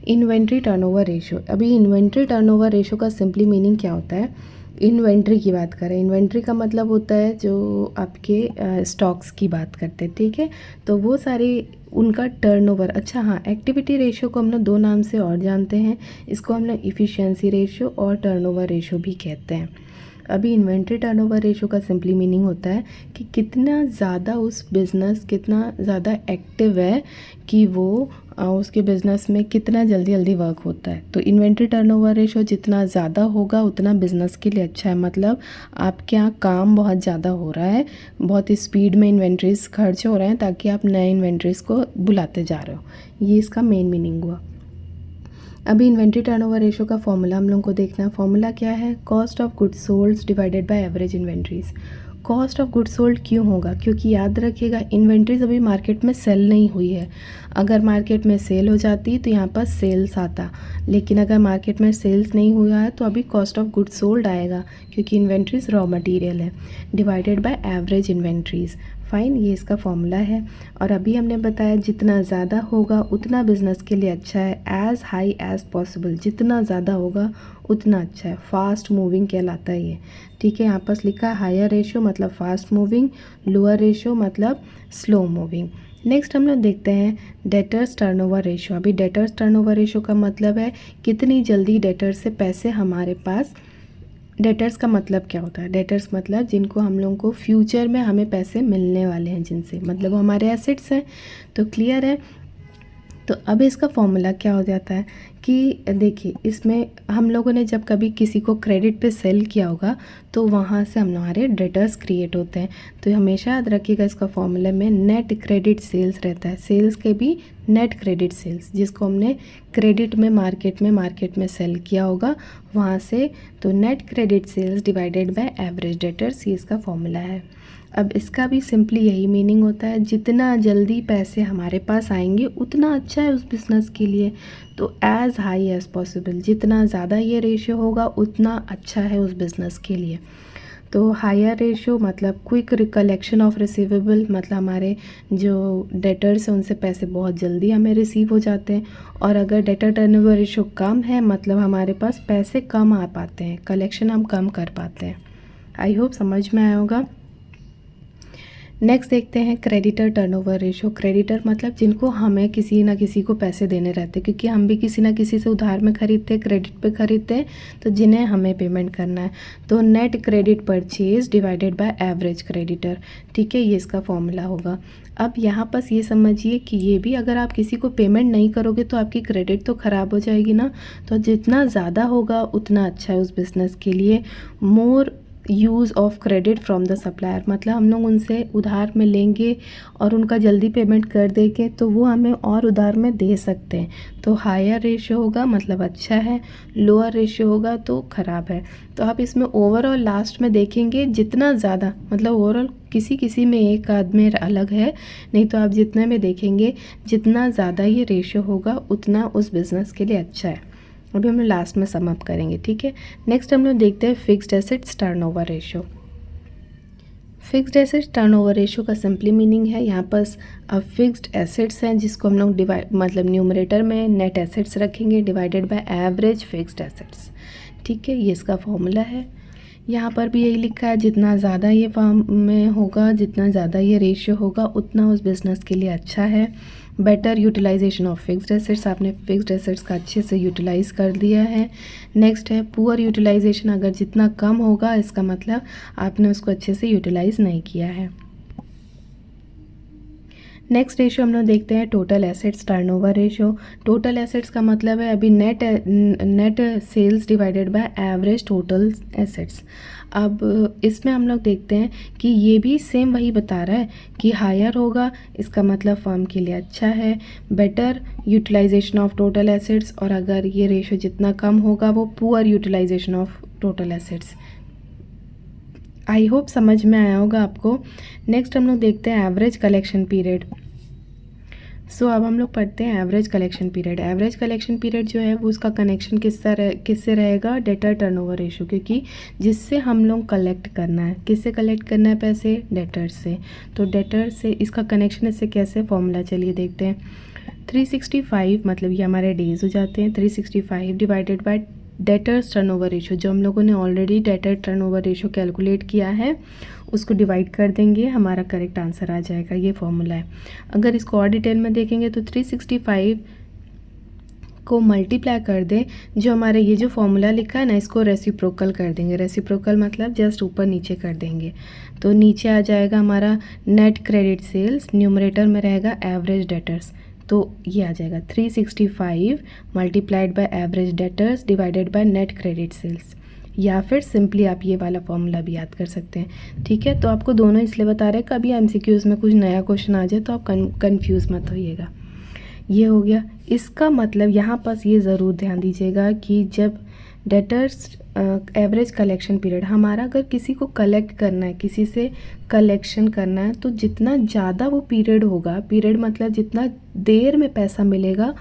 इन्वेंट्री टर्नओवर रेशियो। अभी इन्वेंट्री टर्नओवर रेशियो का सिंपली मीनिंग क्या होता है, इन्वेंट्री की बात करें, इन्वेंट्री का मतलब होता है जो आपके स्टॉक्स की बात करते हैं, ठीक है, तो वो सारे उनका टर्नओवर। अच्छा हाँ, एक्टिविटी रेशियो को हम लोग 2 नाम से और जानते हैं, इसको हम लोग इफ़िशियंसी रेशियो और टर्नओवर रेशियो भी कहते हैं। अभी इन्वेंट्री टर्नओवर रेशियो का सिंपली मीनिंग होता है कि कितना ज़्यादा उस बिज़नेस कितना ज़्यादा एक्टिव है, कि वो उसके बिज़नेस में कितना जल्दी जल्दी वर्क होता है। तो इन्वेंट्री टर्नओवर रेशियो जितना ज़्यादा होगा उतना बिज़नेस के लिए अच्छा है, मतलब आपके यहाँ काम बहुत ज़्यादा हो रहा है, बहुत स्पीड में इन्वेंट्रीज़ खर्च हो रहे हैं ताकि आप नए इन्वेंट्रीज़ को बुलाते जा रहे हो, ये इसका मेन मीनिंग हुआ। अभी इन्वेंट्री टर्नओवर रेशियो का फॉर्मूला हम लोग को देखना है। फॉर्मूला क्या है, cost of goods sold divided by average inventories. Cost of goods sold क्यों होगा, क्योंकि याद रखिएगा इन्वेंट्रीज अभी मार्केट में सेल नहीं हुई है। अगर मार्केट में सेल हो जाती तो यहाँ पर सेल्स आता, लेकिन अगर मार्केट में सेल्स नहीं हुआ है तो अभी कॉस्ट ऑफ गुड्स सोल्ड आएगा, क्योंकि इन्वेंट्रीज रॉ मटेरियल है, divided by average inventories. Fine, ये इसका फॉर्मूला है। और अभी हमने बताया जितना ज़्यादा होगा उतना बिज़नेस के लिए अच्छा है, एज़ हाई एज़ पॉसिबल, जितना ज़्यादा होगा उतना अच्छा है, फास्ट मूविंग कहलाता है ये, ठीक है। यहाँ पर लिखा है हायर रेशियो मतलब फास्ट मूविंग, लोअर रेशियो मतलब स्लो मूविंग। नेक्स्ट हम लोग देखते हैं डेटर्स टर्नओवर रेशियो। अभी डेटर्स टर्नओवर रेशियो का मतलब है कितनी जल्दी डेटर्स से पैसे हमारे पास, डेटर्स का मतलब क्या होता है, डेटर्स मतलब जिनको हम लोगों को फ्यूचर में हमें पैसे मिलने वाले हैं, जिनसे मतलब वो हमारे एसेट्स हैं। तो क्लियर है। तो अब इसका फॉर्मूला क्या हो जाता है कि देखिए इसमें हम लोगों ने जब कभी किसी को क्रेडिट पे सेल किया होगा तो वहाँ से हमारे डेटर्स क्रिएट होते हैं। तो हमेशा याद रखिएगा इसका फॉर्मूला में नेट क्रेडिट सेल्स रहता है, सेल्स के भी नेट क्रेडिट सेल्स, जिसको हमने क्रेडिट में मार्केट में सेल किया होगा वहाँ से। तो net credit sales divided by average debtors, ये इसका फॉर्मूला है। अब इसका भी सिंपली यही मीनिंग होता है, जितना जल्दी पैसे हमारे पास आएंगे उतना अच्छा है उस बिज़नेस के लिए। तो एज़ हाई एज़ पॉसिबल, जितना ज़्यादा ये रेशियो होगा उतना अच्छा है उस बिज़नेस के लिए। तो हायर रेशियो मतलब क्विक कलेक्शन ऑफ रिसीवेबल, मतलब हमारे जो डेटर्स हैं उनसे पैसे बहुत जल्दी हमें रिसीव हो जाते हैं। और अगर डेटर टर्नओवर रेशियो कम है मतलब हमारे पास पैसे कम आ पाते हैं, कलेक्शन हम कम कर पाते हैं। आई होप समझ में आया होगा। नेक्स्ट देखते हैं क्रेडिटर टर्नओवर रेशियो। क्रेडिटर मतलब जिनको हमें किसी ना किसी को पैसे देने रहते हैं, क्योंकि हम भी किसी ना किसी से उधार में खरीदते हैं, क्रेडिट पे खरीदते हैं, तो जिन्हें हमें पेमेंट करना है। तो net credit purchase divided by average creditor, ठीक है, ये इसका फॉर्मूला होगा। अब यहाँ पर ये समझिए कि ये भी अगर आप किसी को पेमेंट नहीं करोगे तो आपकी क्रेडिट तो ख़राब हो जाएगी ना। तो जितना ज़्यादा होगा उतना अच्छा है उस बिज़नेस के लिए। More use of credit from the supplier, मतलब हम लोग उनसे उधार में लेंगे और उनका जल्दी पेमेंट कर देंगे तो वो हमें और उधार में दे सकते हैं। तो हायर रेशियो होगा मतलब अच्छा है, लोअर रेशियो होगा तो ख़राब है। तो आप इसमें ओवरऑल लास्ट में देखेंगे जितना ज़्यादा, मतलब ओवरऑल किसी किसी में एक आध में अलग है, नहीं तो आप जितने में देखेंगे जितना ज़्यादा ये रेशियो होगा उतना उस बिज़नेस के लिए अच्छा है। अभी हम लोग लास्ट में सम अप करेंगे, ठीक है। नेक्स्ट हम लोग देखते हैं fixed assets turnover ratio. Fixed assets turnover ratio का सिंपली मीनिंग है, यहाँ पर अब फिक्स्ड एसेट्स हैं जिसको हम लोग डिवाइड मतलब न्यूमरेटर में नेट एसेट्स रखेंगे divided by average fixed assets, ठीक है, ये इसका फॉर्मूला है। यहाँ पर भी यही लिखा है, जितना ज़्यादा ये फॉर्म में होगा, जितना ज़्यादा ये रेशियो होगा उतना उस बिज़नेस के लिए अच्छा है। Better utilization of fixed assets, आपने फिक्स्ड एसेट्स का अच्छे से यूटिलाइज़ कर दिया है। नेक्स्ट है पुअर यूटिलाइजेशन, अगर जितना कम होगा इसका मतलब आपने उसको अच्छे से यूटिलाइज़ नहीं किया है। नेक्स्ट रेशियो हम लोग देखते हैं total assets turnover ratio. Total assets का मतलब है अभी net sales divided by average total assets. अब इसमें हम लोग देखते हैं कि ये भी सेम वही बता रहा है कि हायर होगा इसका मतलब फर्म के लिए अच्छा है, better utilization of total assets, और अगर ये रेशियो जितना कम होगा वो poor utilization of total assets. I hope समझ में आया होगा आपको। नेक्स्ट हम लोग देखते हैं एवरेज कलेक्शन पीरियड। सो अब हम लोग पढ़ते हैं average collection period. Average collection period जो है वो उसका कनेक्शन किससे रहेगा, डेटर टर्नओवर रेशियो, क्योंकि जिससे हम लोग कलेक्ट करना है, किससे कलेक्ट करना है पैसे, डेटर से। तो डेटर से इसका कनेक्शन इससे कैसे, फॉर्मूला चलिए देखते हैं। 365 मतलब ये हमारे डेज हो जाते हैं, 365 divided by debtors turnover ratio, जो हम लोगों ने already debtor turnover ratio calculate किया है उसको डिवाइड कर देंगे, हमारा करेक्ट आंसर आ जाएगा, ये फॉर्मूला है। अगर इसको और डिटेल में देखेंगे तो 365 को मल्टीप्लाई कर दें, जो हमारे ये जो फॉर्मूला लिखा है ना इसको रेसिप्रोकल कर देंगे। रेसिप्रोकल मतलब जस्ट ऊपर नीचे कर देंगे, तो नीचे आ जाएगा हमारा नेट क्रेडिट सेल्स, न्यूमरेटर में रहेगा एवरेज डेटर्स, तो ये आ जाएगा 365 multiplied by average debtors divided by net credit sales. या फिर सिंपली आप ये वाला फॉर्मूला भी याद कर सकते हैं, ठीक है। तो आपको दोनों इसलिए बता रहे हैं, कभी एमसीक्यूज में कुछ नया क्वेश्चन आ जाए तो आप कंफ्यूज मत होइएगा। ये हो गया। इसका मतलब यहाँ पास ये ज़रूर ध्यान दीजिएगा कि जब डेटर्स एवरेज कलेक्शन पीरियड, हमारा अगर किसी को कलेक्ट करना है, किसी से कलेक्शन करना है, तो जितना ज़्यादा वो पीरियड होगा, पीरियड मतलब जितना देर में पैसा मिलेगा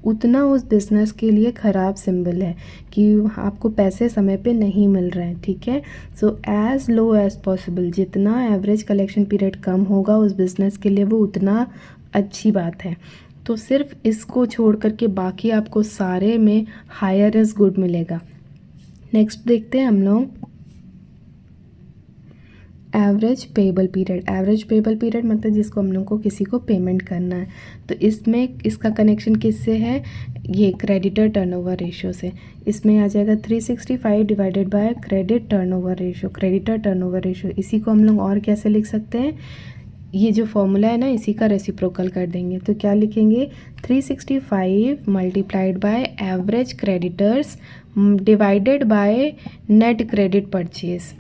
उतना उस बिज़नेस के लिए ख़राब सिंबल है कि आपको पैसे समय पे नहीं मिल रहे हैं, ठीक है। So as low as possible, जितना एवरेज कलेक्शन पीरियड कम होगा उस बिज़नेस के लिए वो उतना अच्छी बात है। तो सिर्फ इसको छोड़ करके बाकी आपको सारे में हायर इज़ गुड मिलेगा। नेक्स्ट देखते हैं हम लोग average payable period. Average payable period मतलब जिसको हम लोग को किसी को पेमेंट करना है, तो इसमें इसका कनेक्शन किससे है, ये क्रेडिटर टर्नओवर रेशियो से। इसमें आ जाएगा 365 divided by credit turnover ratio, creditor turnover ratio. इसी को हम लोग और कैसे लिख सकते हैं, ये जो फॉर्मूला है ना इसी का रेसिप्रोकल कर देंगे। तो क्या लिखेंगे, 365 multiplied by average creditors divided by net credit purchase.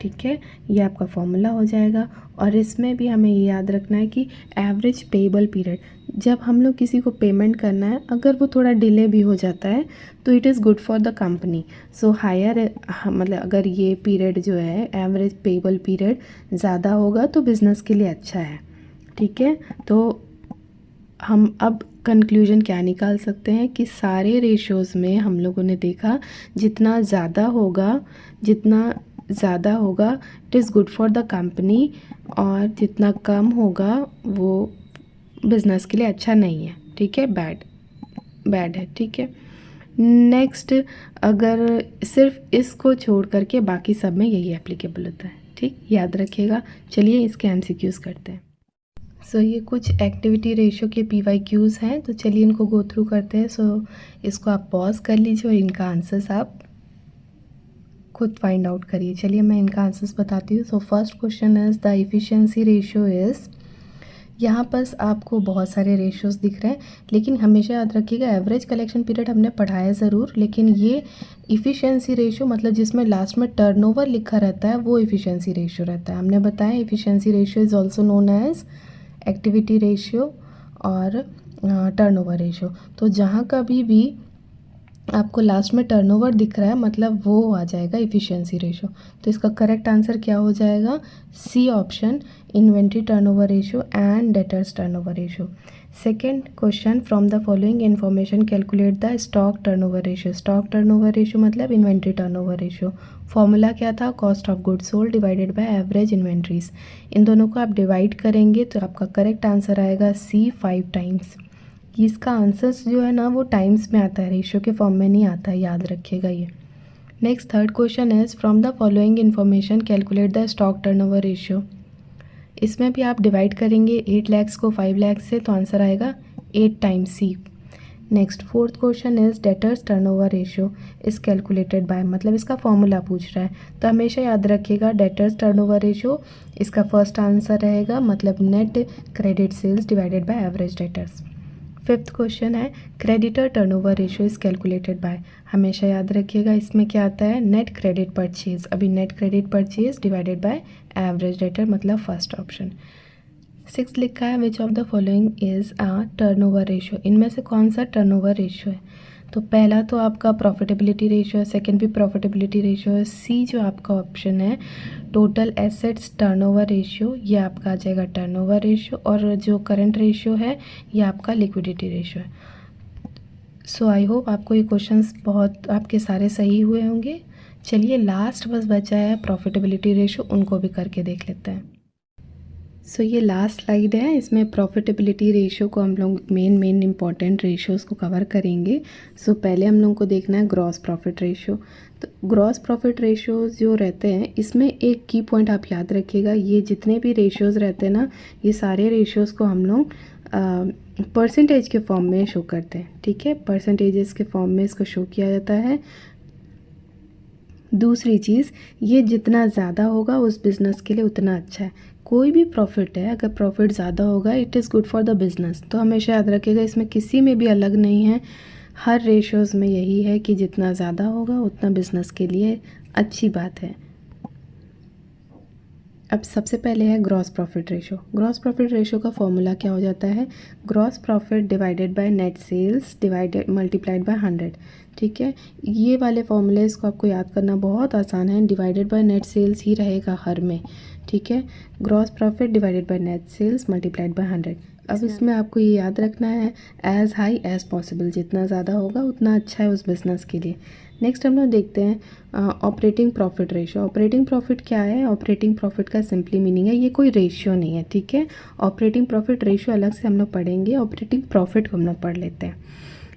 ठीक है, ये आपका फॉर्मूला हो जाएगा। और इसमें भी हमें ये याद रखना है कि एवरेज पेबल पीरियड, जब हम लोग किसी को पेमेंट करना है अगर वो थोड़ा डिले भी हो जाता है तो it is good for the company. So higher मतलब अगर ये पीरियड जो है एवरेज पेबल पीरियड ज़्यादा होगा तो बिज़नेस के लिए अच्छा है। ठीक है, तो हम अब कंक्लूजन क्या निकाल सकते हैं कि सारे रेशियोज़ में हम लोगों ने देखा जितना ज़्यादा होगा it is good for the company, और जितना कम होगा वो बिज़नेस के लिए अच्छा नहीं है। ठीक है, बैड है। ठीक है, नेक्स्ट, अगर सिर्फ इसको छोड़ करके बाकी सब में यही एप्लीकेबल होता है। ठीक, याद रखिएगा। चलिए इसके एमसीक्यूज़ करते हैं। सो ये कुछ एक्टिविटी रेशियो के PYQs हैं, तो चलिए इनको गो थ्रू करते हैं। सो इसको आप पॉज कर लीजिए और इनका आंसर्स आप खुद फाइंड आउट करिए। चलिए मैं इनका आंसर्स बताती हूँ। सो first question is the efficiency ratio is, यहाँ पर आपको बहुत सारे रेशियोज़ दिख रहे हैं, लेकिन हमेशा याद रखिएगा एवरेज कलेक्शन पीरियड हमने पढ़ाया ज़रूर, लेकिन ये इफ़िशियंसी रेशियो मतलब जिसमें लास्ट में टर्नओवर लिखा रहता है वो इफ़िशियंसी रेशियो रहता है। हमने बताया efficiency ratio is also known as activity ratio और टर्नओवर रेशियो। तो जहाँ कभी भी आपको लास्ट में टर्नओवर दिख रहा है मतलब वो आ जाएगा इफ़िशियंसी रेशियो। तो इसका करेक्ट आंसर क्या हो जाएगा, C option, inventory turnover ratio and debtors turnover ratio. Second question, from the following information calculate the stock turnover ratio. Stock turnover ratio मतलब इन्वेंट्री टर्नओवर रेशियो। फॉर्मूला क्या था, cost of goods sold divided by average inventories. इन दोनों को आप divide करेंगे तो आपका करेक्ट आंसर आएगा सी, 5 टाइम्स। इसका आंसर्स जो है ना वो टाइम्स में आता है, रेशियो के फॉर्म में नहीं आता है, याद रखिएगा ये। Next third question is from the following information calculate the stock turnover ratio. इसमें भी आप डिवाइड करेंगे 8 लाख को 5 लाख से, तो आंसर आएगा 8 times C. Next fourth question is debtors turnover ratio is calculated by, मतलब इसका फॉर्मूला पूछ रहा है, तो हमेशा याद रखिएगा डेटर्स टर्नओवर रेशियो इसका फर्स्ट आंसर रहेगा, मतलब net credit sales divided by average debtors. Fifth question है creditor turnover ratio is calculated by, हमेशा याद रखिएगा इसमें क्या आता है, नेट क्रेडिट परचेज, अभी net credit purchase divided by average debtor, मतलब फर्स्ट ऑप्शन। सिक्स लिखा है which of the following is a turnover ratio, इनमें से कौन सा टर्नओवर रेशियो है। तो पहला तो आपका प्रॉफिटेबिलिटी रेशियो है, सेकंड भी प्रॉफिटेबिलिटी रेशियो है, सी जो आपका ऑप्शन है टोटल एसेट्स टर्नओवर रेशियो, ये आपका आ जाएगा टर्नओवर रेशियो, और जो करंट रेशियो है ये आपका लिक्विडिटी रेशियो है। सो आई होप आपको ये क्वेश्चंस बहुत आपके सारे सही हुए होंगे। चलिए लास्ट बस बचा है प्रॉफिटेबिलिटी रेशियो, उनको भी करके देख लेते हैं। सो ये लास्ट स्लाइड है, इसमें प्रॉफिटेबिलिटी रेशियो को हम लोग मेन इंपॉर्टेंट रेशियोज़ को कवर करेंगे। सो पहले हम लोगों को देखना है ग्रॉस प्रॉफिट रेशियो। तो ग्रॉस प्रॉफिट रेशियोज़ जो रहते हैं इसमें एक की पॉइंट आप याद रखिएगा, ये जितने भी रेशियोज़ रहते हैं ना ये सारे रेशियोज़ को हम लोग परसेंटेज के फॉर्म में शो करते हैं। ठीक है, परसेंटेजेस के फॉर्म में इसको शो किया जाता है। दूसरी चीज़, ये जितना ज़्यादा होगा उस बिज़नेस के लिए उतना अच्छा है। कोई भी प्रॉफिट है, अगर प्रॉफिट ज़्यादा होगा it is good for the business, तो हमेशा याद रखिएगा इसमें किसी में भी अलग नहीं है, हर रेशियोज़ में यही है कि जितना ज़्यादा होगा उतना बिज़नेस के लिए अच्छी बात है। अब सबसे पहले है gross profit ratio. Gross profit ratio का फॉर्मूला क्या हो जाता है, gross profit divided by net sales divided multiplied by 100। ठीक है, ये वाले फॉर्मूले को आपको याद करना बहुत आसान है, डिवाइडेड बाय नेट सेल्स ही रहेगा हर में। ठीक है, gross profit divided by net sales multiplied by 100। अब इसमें आपको ये याद रखना है एज़ हाई एज़ पॉसिबल, जितना ज़्यादा होगा उतना अच्छा है उस बिज़नेस के लिए। नेक्स्ट हम लोग देखते हैं operating profit ratio. Operating profit क्या है, ऑपरेटिंग प्रॉफिट का सिंपली मीनिंग है, ये कोई रेशियो नहीं है। ठीक है, ऑपरेटिंग प्रॉफिट रेशियो अलग से हम लोग पढ़ेंगे, ऑपरेटिंग प्रॉफिट को हम लोग पढ़ लेते हैं।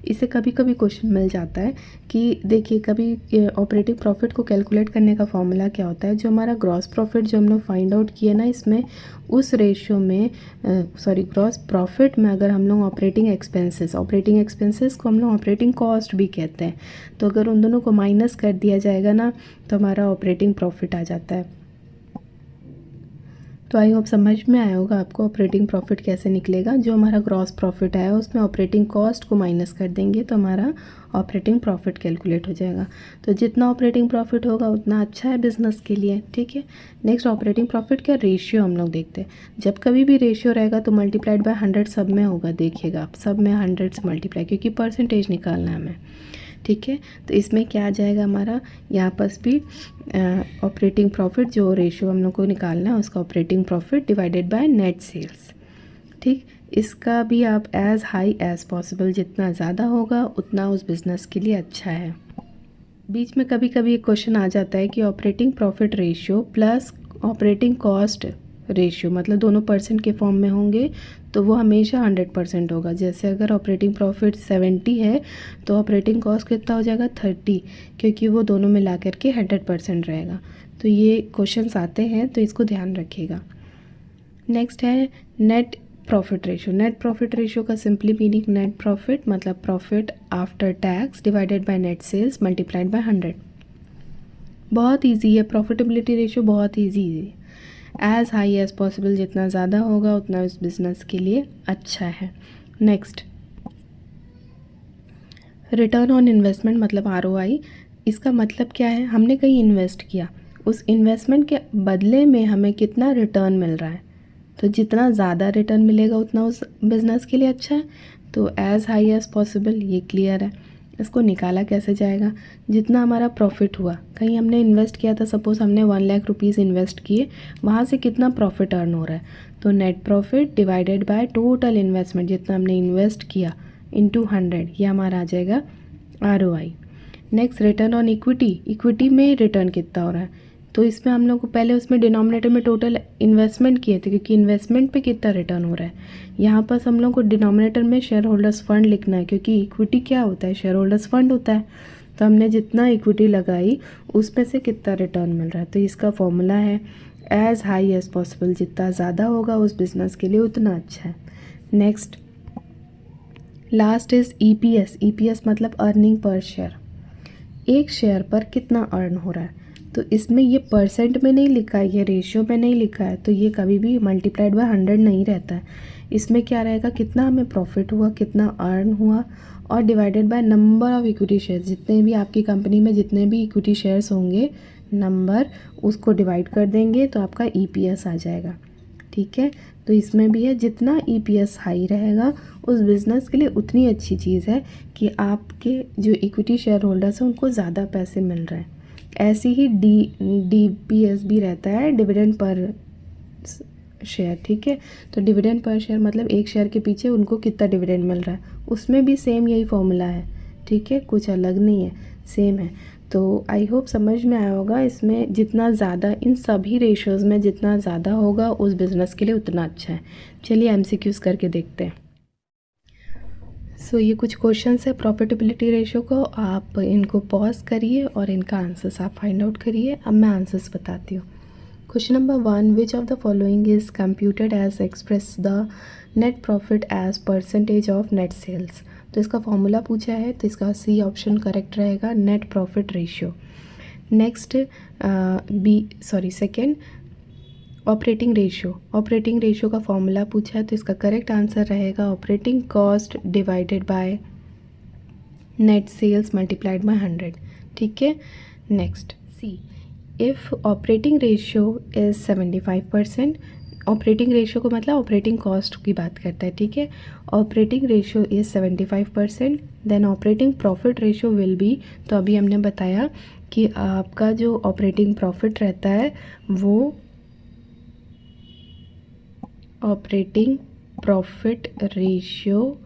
इससे कभी कभी क्वेश्चन मिल जाता है कि देखिए कभी ऑपरेटिंग प्रॉफिट को कैलकुलेट करने का फॉर्मूला क्या होता है, जो हमारा ग्रॉस प्रॉफिट जो हम लोग फाइंड आउट किए ना इसमें उस रेशियो में ग्रॉस प्रॉफिट में अगर हम लोग ऑपरेटिंग एक्सपेंसेस को हम लोग ऑपरेटिंग कॉस्ट भी कहते हैं, तो अगर उन दोनों को माइनस कर दिया जाएगा ना तो हमारा ऑपरेटिंग प्रॉफिट आ जाता है। तो आई होप समझ में आया होगा आपको ऑपरेटिंग प्रॉफिट कैसे निकलेगा। जो हमारा ग्रॉस प्रॉफिट आया उसमें ऑपरेटिंग कॉस्ट को माइनस कर देंगे तो हमारा ऑपरेटिंग प्रॉफिट कैलकुलेट हो जाएगा। तो जितना ऑपरेटिंग प्रॉफिट होगा उतना अच्छा है बिज़नेस के लिए, ठीक है। नेक्स्ट ऑपरेटिंग प्रॉफिट का रेशियो हम लोग देखते हैं। जब कभी भी रेशियो रहेगा तो मल्टीप्लाइड बाय 100 सब में होगा, देखिएगा आप सब में 100 से मल्टीप्लाई, क्योंकि परसेंटेज निकालना है हमें, ठीक है। तो इसमें क्या आ जाएगा हमारा, यहाँ पर भी ऑपरेटिंग प्रॉफिट जो रेशियो हम लोग को निकालना है उसका operating profit divided by net sales, ठीक। इसका भी आप एज़ हाई एज़ पॉसिबल, जितना ज़्यादा होगा उतना उस बिज़नेस के लिए अच्छा है। बीच में कभी कभी एक क्वेश्चन आ जाता है कि operating profit ratio plus operating cost ratio, मतलब दोनों परसेंट के फॉर्म में होंगे तो वो हमेशा 100% होगा। जैसे अगर ऑपरेटिंग प्रॉफिट 70 है तो ऑपरेटिंग कॉस्ट कितना हो जाएगा 30, क्योंकि वो दोनों मिला करके 100% रहेगा। तो ये क्वेश्चंस आते हैं तो इसको ध्यान रखिएगा। नेक्स्ट है net profit ratio. Net profit ratio का सिंपली मीनिंग नेट प्रॉफिट मतलब profit after tax divided by net sales multiplied by 100। बहुत इजी है, प्रॉफिटेबिलिटी रेशियो बहुत इजी है। एज़ हाई एज़ पॉसिबल, जितना ज़्यादा होगा उतना उस बिज़नेस के लिए अच्छा है। नेक्स्ट रिटर्न ऑन इन्वेस्टमेंट मतलब ROI। इसका मतलब क्या है, हमने कहीं इन्वेस्ट किया, उस इन्वेस्टमेंट के बदले में हमें कितना रिटर्न मिल रहा है। तो जितना ज़्यादा रिटर्न मिलेगा उतना उस बिज़नेस के लिए अच्छा है। तो एज़ हाई एज़ पॉसिबल ये क्लियर है। इसको निकाला कैसे जाएगा, जितना हमारा प्रॉफिट हुआ, कहीं हमने इन्वेस्ट किया था, सपोज़ हमने 1 लाख रुपीज़ इन्वेस्ट किए, वहाँ से कितना प्रॉफिट अर्न हो रहा है, तो net profit divided by total investment जितना हमने इन्वेस्ट किया इंटू 100, ये हमारा आ जाएगा ROI। Next return on equity. Equity में रिटर्न कितना हो रहा है, तो इसमें हम लोग को पहले उसमें डिनोमिनेटर में टोटल इन्वेस्टमेंट किए थे, क्योंकि इन्वेस्टमेंट पे कितना रिटर्न हो रहा है। यहाँ पर हम लोग को डिनोमिनेटर में शेयर होल्डर्स फंड लिखना है, क्योंकि इक्विटी क्या होता है, शेयर होल्डर्स फंड होता है। तो हमने जितना इक्विटी लगाई उसमें से कितना रिटर्न मिल रहा है। तो इसका फॉर्मूला है एज़ हाई एज़ पॉसिबल, जितना ज़्यादा होगा उस बिज़नेस के लिए उतना अच्छा है। Next last is EPS। EPS मतलब अर्निंग पर शेयर, एक शेयर पर कितना अर्न हो रहा है। तो इसमें ये परसेंट में नहीं लिखा है, ये रेशियो में नहीं लिखा है, तो ये कभी भी मल्टीप्लाइड बाय 100 नहीं रहता है। इसमें क्या रहेगा, कितना हमें प्रॉफिट हुआ, कितना अर्न हुआ, और divided by number of equity shares. जितने भी आपकी कंपनी में जितने भी इक्विटी शेयर्स होंगे नंबर, उसको डिवाइड कर देंगे तो आपका EPS आ जाएगा, ठीक है। तो इसमें भी है, जितना EPS हाई रहेगा उस बिज़नेस के लिए उतनी अच्छी चीज़ है कि आपके जो इक्विटी शेयर होल्डर्स हैं उनको ज़्यादा पैसे मिल रहे हैं। ऐसे ही DPS भी रहता है, डिविडेंड पर शेयर, ठीक है। तो डिविडेंड पर शेयर मतलब एक शेयर के पीछे उनको कितना डिविडेंड मिल रहा है, उसमें भी सेम यही फॉर्मूला है, ठीक है, कुछ अलग नहीं है, सेम है। तो आई होप समझ में आया होगा। इसमें जितना ज़्यादा, इन सभी रेशियोज़ में जितना ज़्यादा होगा उस बिज़नेस के लिए उतना अच्छा है। चलिए MCQs करके देखते हैं। ये कुछ क्वेश्चंस है प्रॉफिटेबिलिटी रेशियो को, आप इनको पॉज करिए और इनका आंसर्स आप फाइंड आउट करिए। अब मैं आंसर्स बताती हूँ। Question number 1, which of the following is computed as express the net profit as percentage of net sales. तो इसका फॉर्मूला पूछा है, तो इसका C ऑप्शन करेक्ट रहेगा, net profit ratio. Next second operating ratio. Operating ratio का formula पूछा है, तो इसका करेक्ट आंसर रहेगा operating cost divided by net sales multiplied by 100, ठीक है। Next C, if operating ratio is 75%, operating ratio को मतलब ऑपरेटिंग कॉस्ट की बात करता है, ठीक है। Operating ratio is 75%, then operating profit ratio will be, तो अभी हमने बताया कि आपका जो ऑपरेटिंग प्रॉफिट रहता है वो operating profit ratio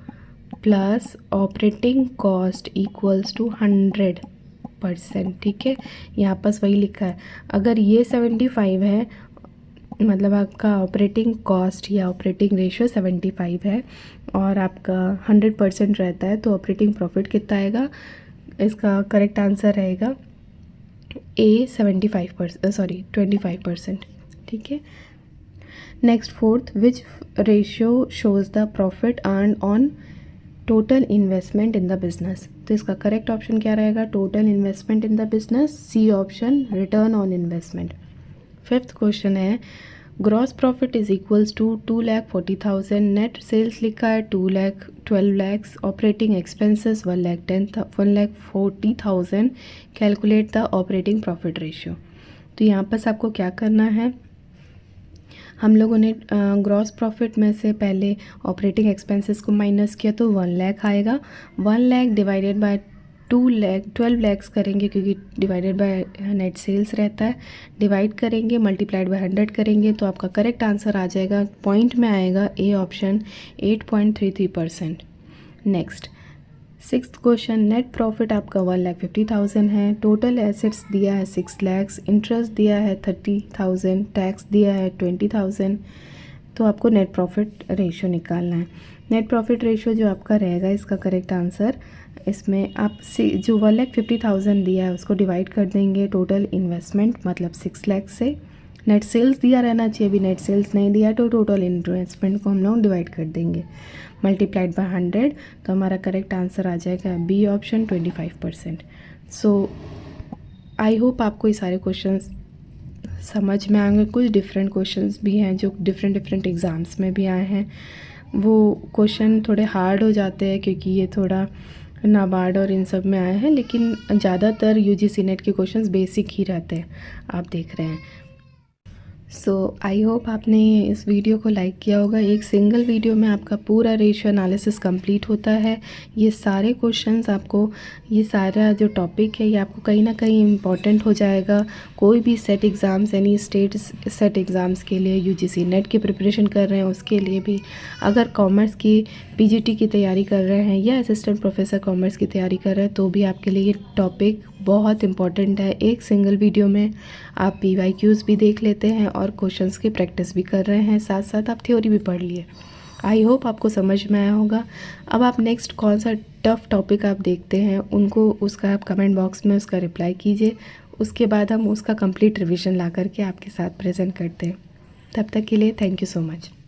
plus operating cost equals to 100%, ठीक है। यहाँ पर वही लिखा है, अगर ये 75 है मतलब आपका ऑपरेटिंग कॉस्ट या ऑपरेटिंग रेशियो 75 है और आपका 100% रहता है, तो ऑपरेटिंग प्रॉफिट कितना आएगा। इसका करेक्ट आंसर रहेगा A 25%, ठीक है। Next fourth, which ratio shows the profit earn on total investment in the business. तो इसका करेक्ट ऑप्शन क्या रहेगा, total investment in the business, C option return on investment. Fifth question है, gross profit is equals to 2,40,000, net sales लिखा है 2,12 lakhs, operating expenses 1,40,000, calculate the operating profit ratio. तो यहाँ पर आपको क्या करना है, हम लोगों ने ग्रॉस प्रॉफिट में से पहले ऑपरेटिंग एक्सपेंसेस को माइनस किया तो 1 लाख आएगा। 1 लाख डिवाइडेड बाय 12 लैक्स करेंगे क्योंकि डिवाइडेड बाय नेट सेल्स रहता है, डिवाइड करेंगे मल्टीप्लाइड बाय 100 करेंगे तो आपका करेक्ट आंसर आ जाएगा, पॉइंट में आएगा A option 8.33%। Next 6th question, net profit आपका 1,50,000 है, टोटल एसेट्स दिया है 6 लैक्स, इंटरेस्ट दिया है 30,000, टैक्स दिया है 20,000, तो आपको नेट प्रॉफिट रेशियो निकालना है। नेट प्रॉफिट रेशियो जो आपका रहेगा इसका करेक्ट आंसर, इसमें आप जो 1,50,000 दिया है उसको डिवाइड कर देंगे टोटल इन्वेस्टमेंट मतलब 6 लाख से, नेट सेल्स दिया रहना चाहिए, अभी नेट सेल्स नहीं दिया तो टोटल इन्वेस्टमेंट को हम लोग डिवाइड कर देंगे मल्टीप्लाइड बाय 100, तो हमारा करेक्ट आंसर आ जाएगा B option 25%। So I hope आपको ये सारे क्वेश्चंस समझ में आएंगे। कुछ डिफरेंट क्वेश्चंस भी हैं जो डिफरेंट एग्ज़ाम्स में भी आए हैं, वो क्वेश्चन थोड़े हार्ड हो जाते हैं क्योंकि ये थोड़ा नाबार्ड और इन सब में आए हैं, लेकिन ज़्यादातर यूजीसी नेट के क्वेश्चंस बेसिक ही रहते हैं, आप देख रहे हैं। सो आई होप आपने इस वीडियो को लाइक किया होगा। एक सिंगल वीडियो में आपका पूरा रेशियो एनालिसिस कंप्लीट होता है। ये सारे क्वेश्चंस आपको, ये सारा जो टॉपिक है ये आपको कहीं ना कहीं इम्पॉर्टेंट हो जाएगा। कोई भी सेट एग्ज़ाम्स यानी स्टेट सेट एग्ज़ाम्स के लिए, यूजीसी नेट की प्रिपरेशन कर रहे हैं उसके लिए भी, अगर कॉमर्स की पीजीटी की तैयारी कर रहे हैं या असिस्टेंट प्रोफेसर कॉमर्स की तैयारी कर रहे हैं तो भी आपके लिए ये टॉपिक बहुत इम्पॉर्टेंट है। एक सिंगल वीडियो में आप PYQs भी देख लेते हैं और क्वेश्चंस की प्रैक्टिस भी कर रहे हैं, साथ साथ आप थ्योरी भी पढ़ लिए। आई होप आपको समझ में आया होगा। अब आप नेक्स्ट कौन सा टफ़ टॉपिक आप देखते हैं उनको, उसका आप कमेंट बॉक्स में उसका रिप्लाई कीजिए, उसके बाद हम उसका कंप्लीट रिवीजन ला करके आपके साथ प्रेजेंट करते हैं। तब तक के लिए थैंक यू सो मच।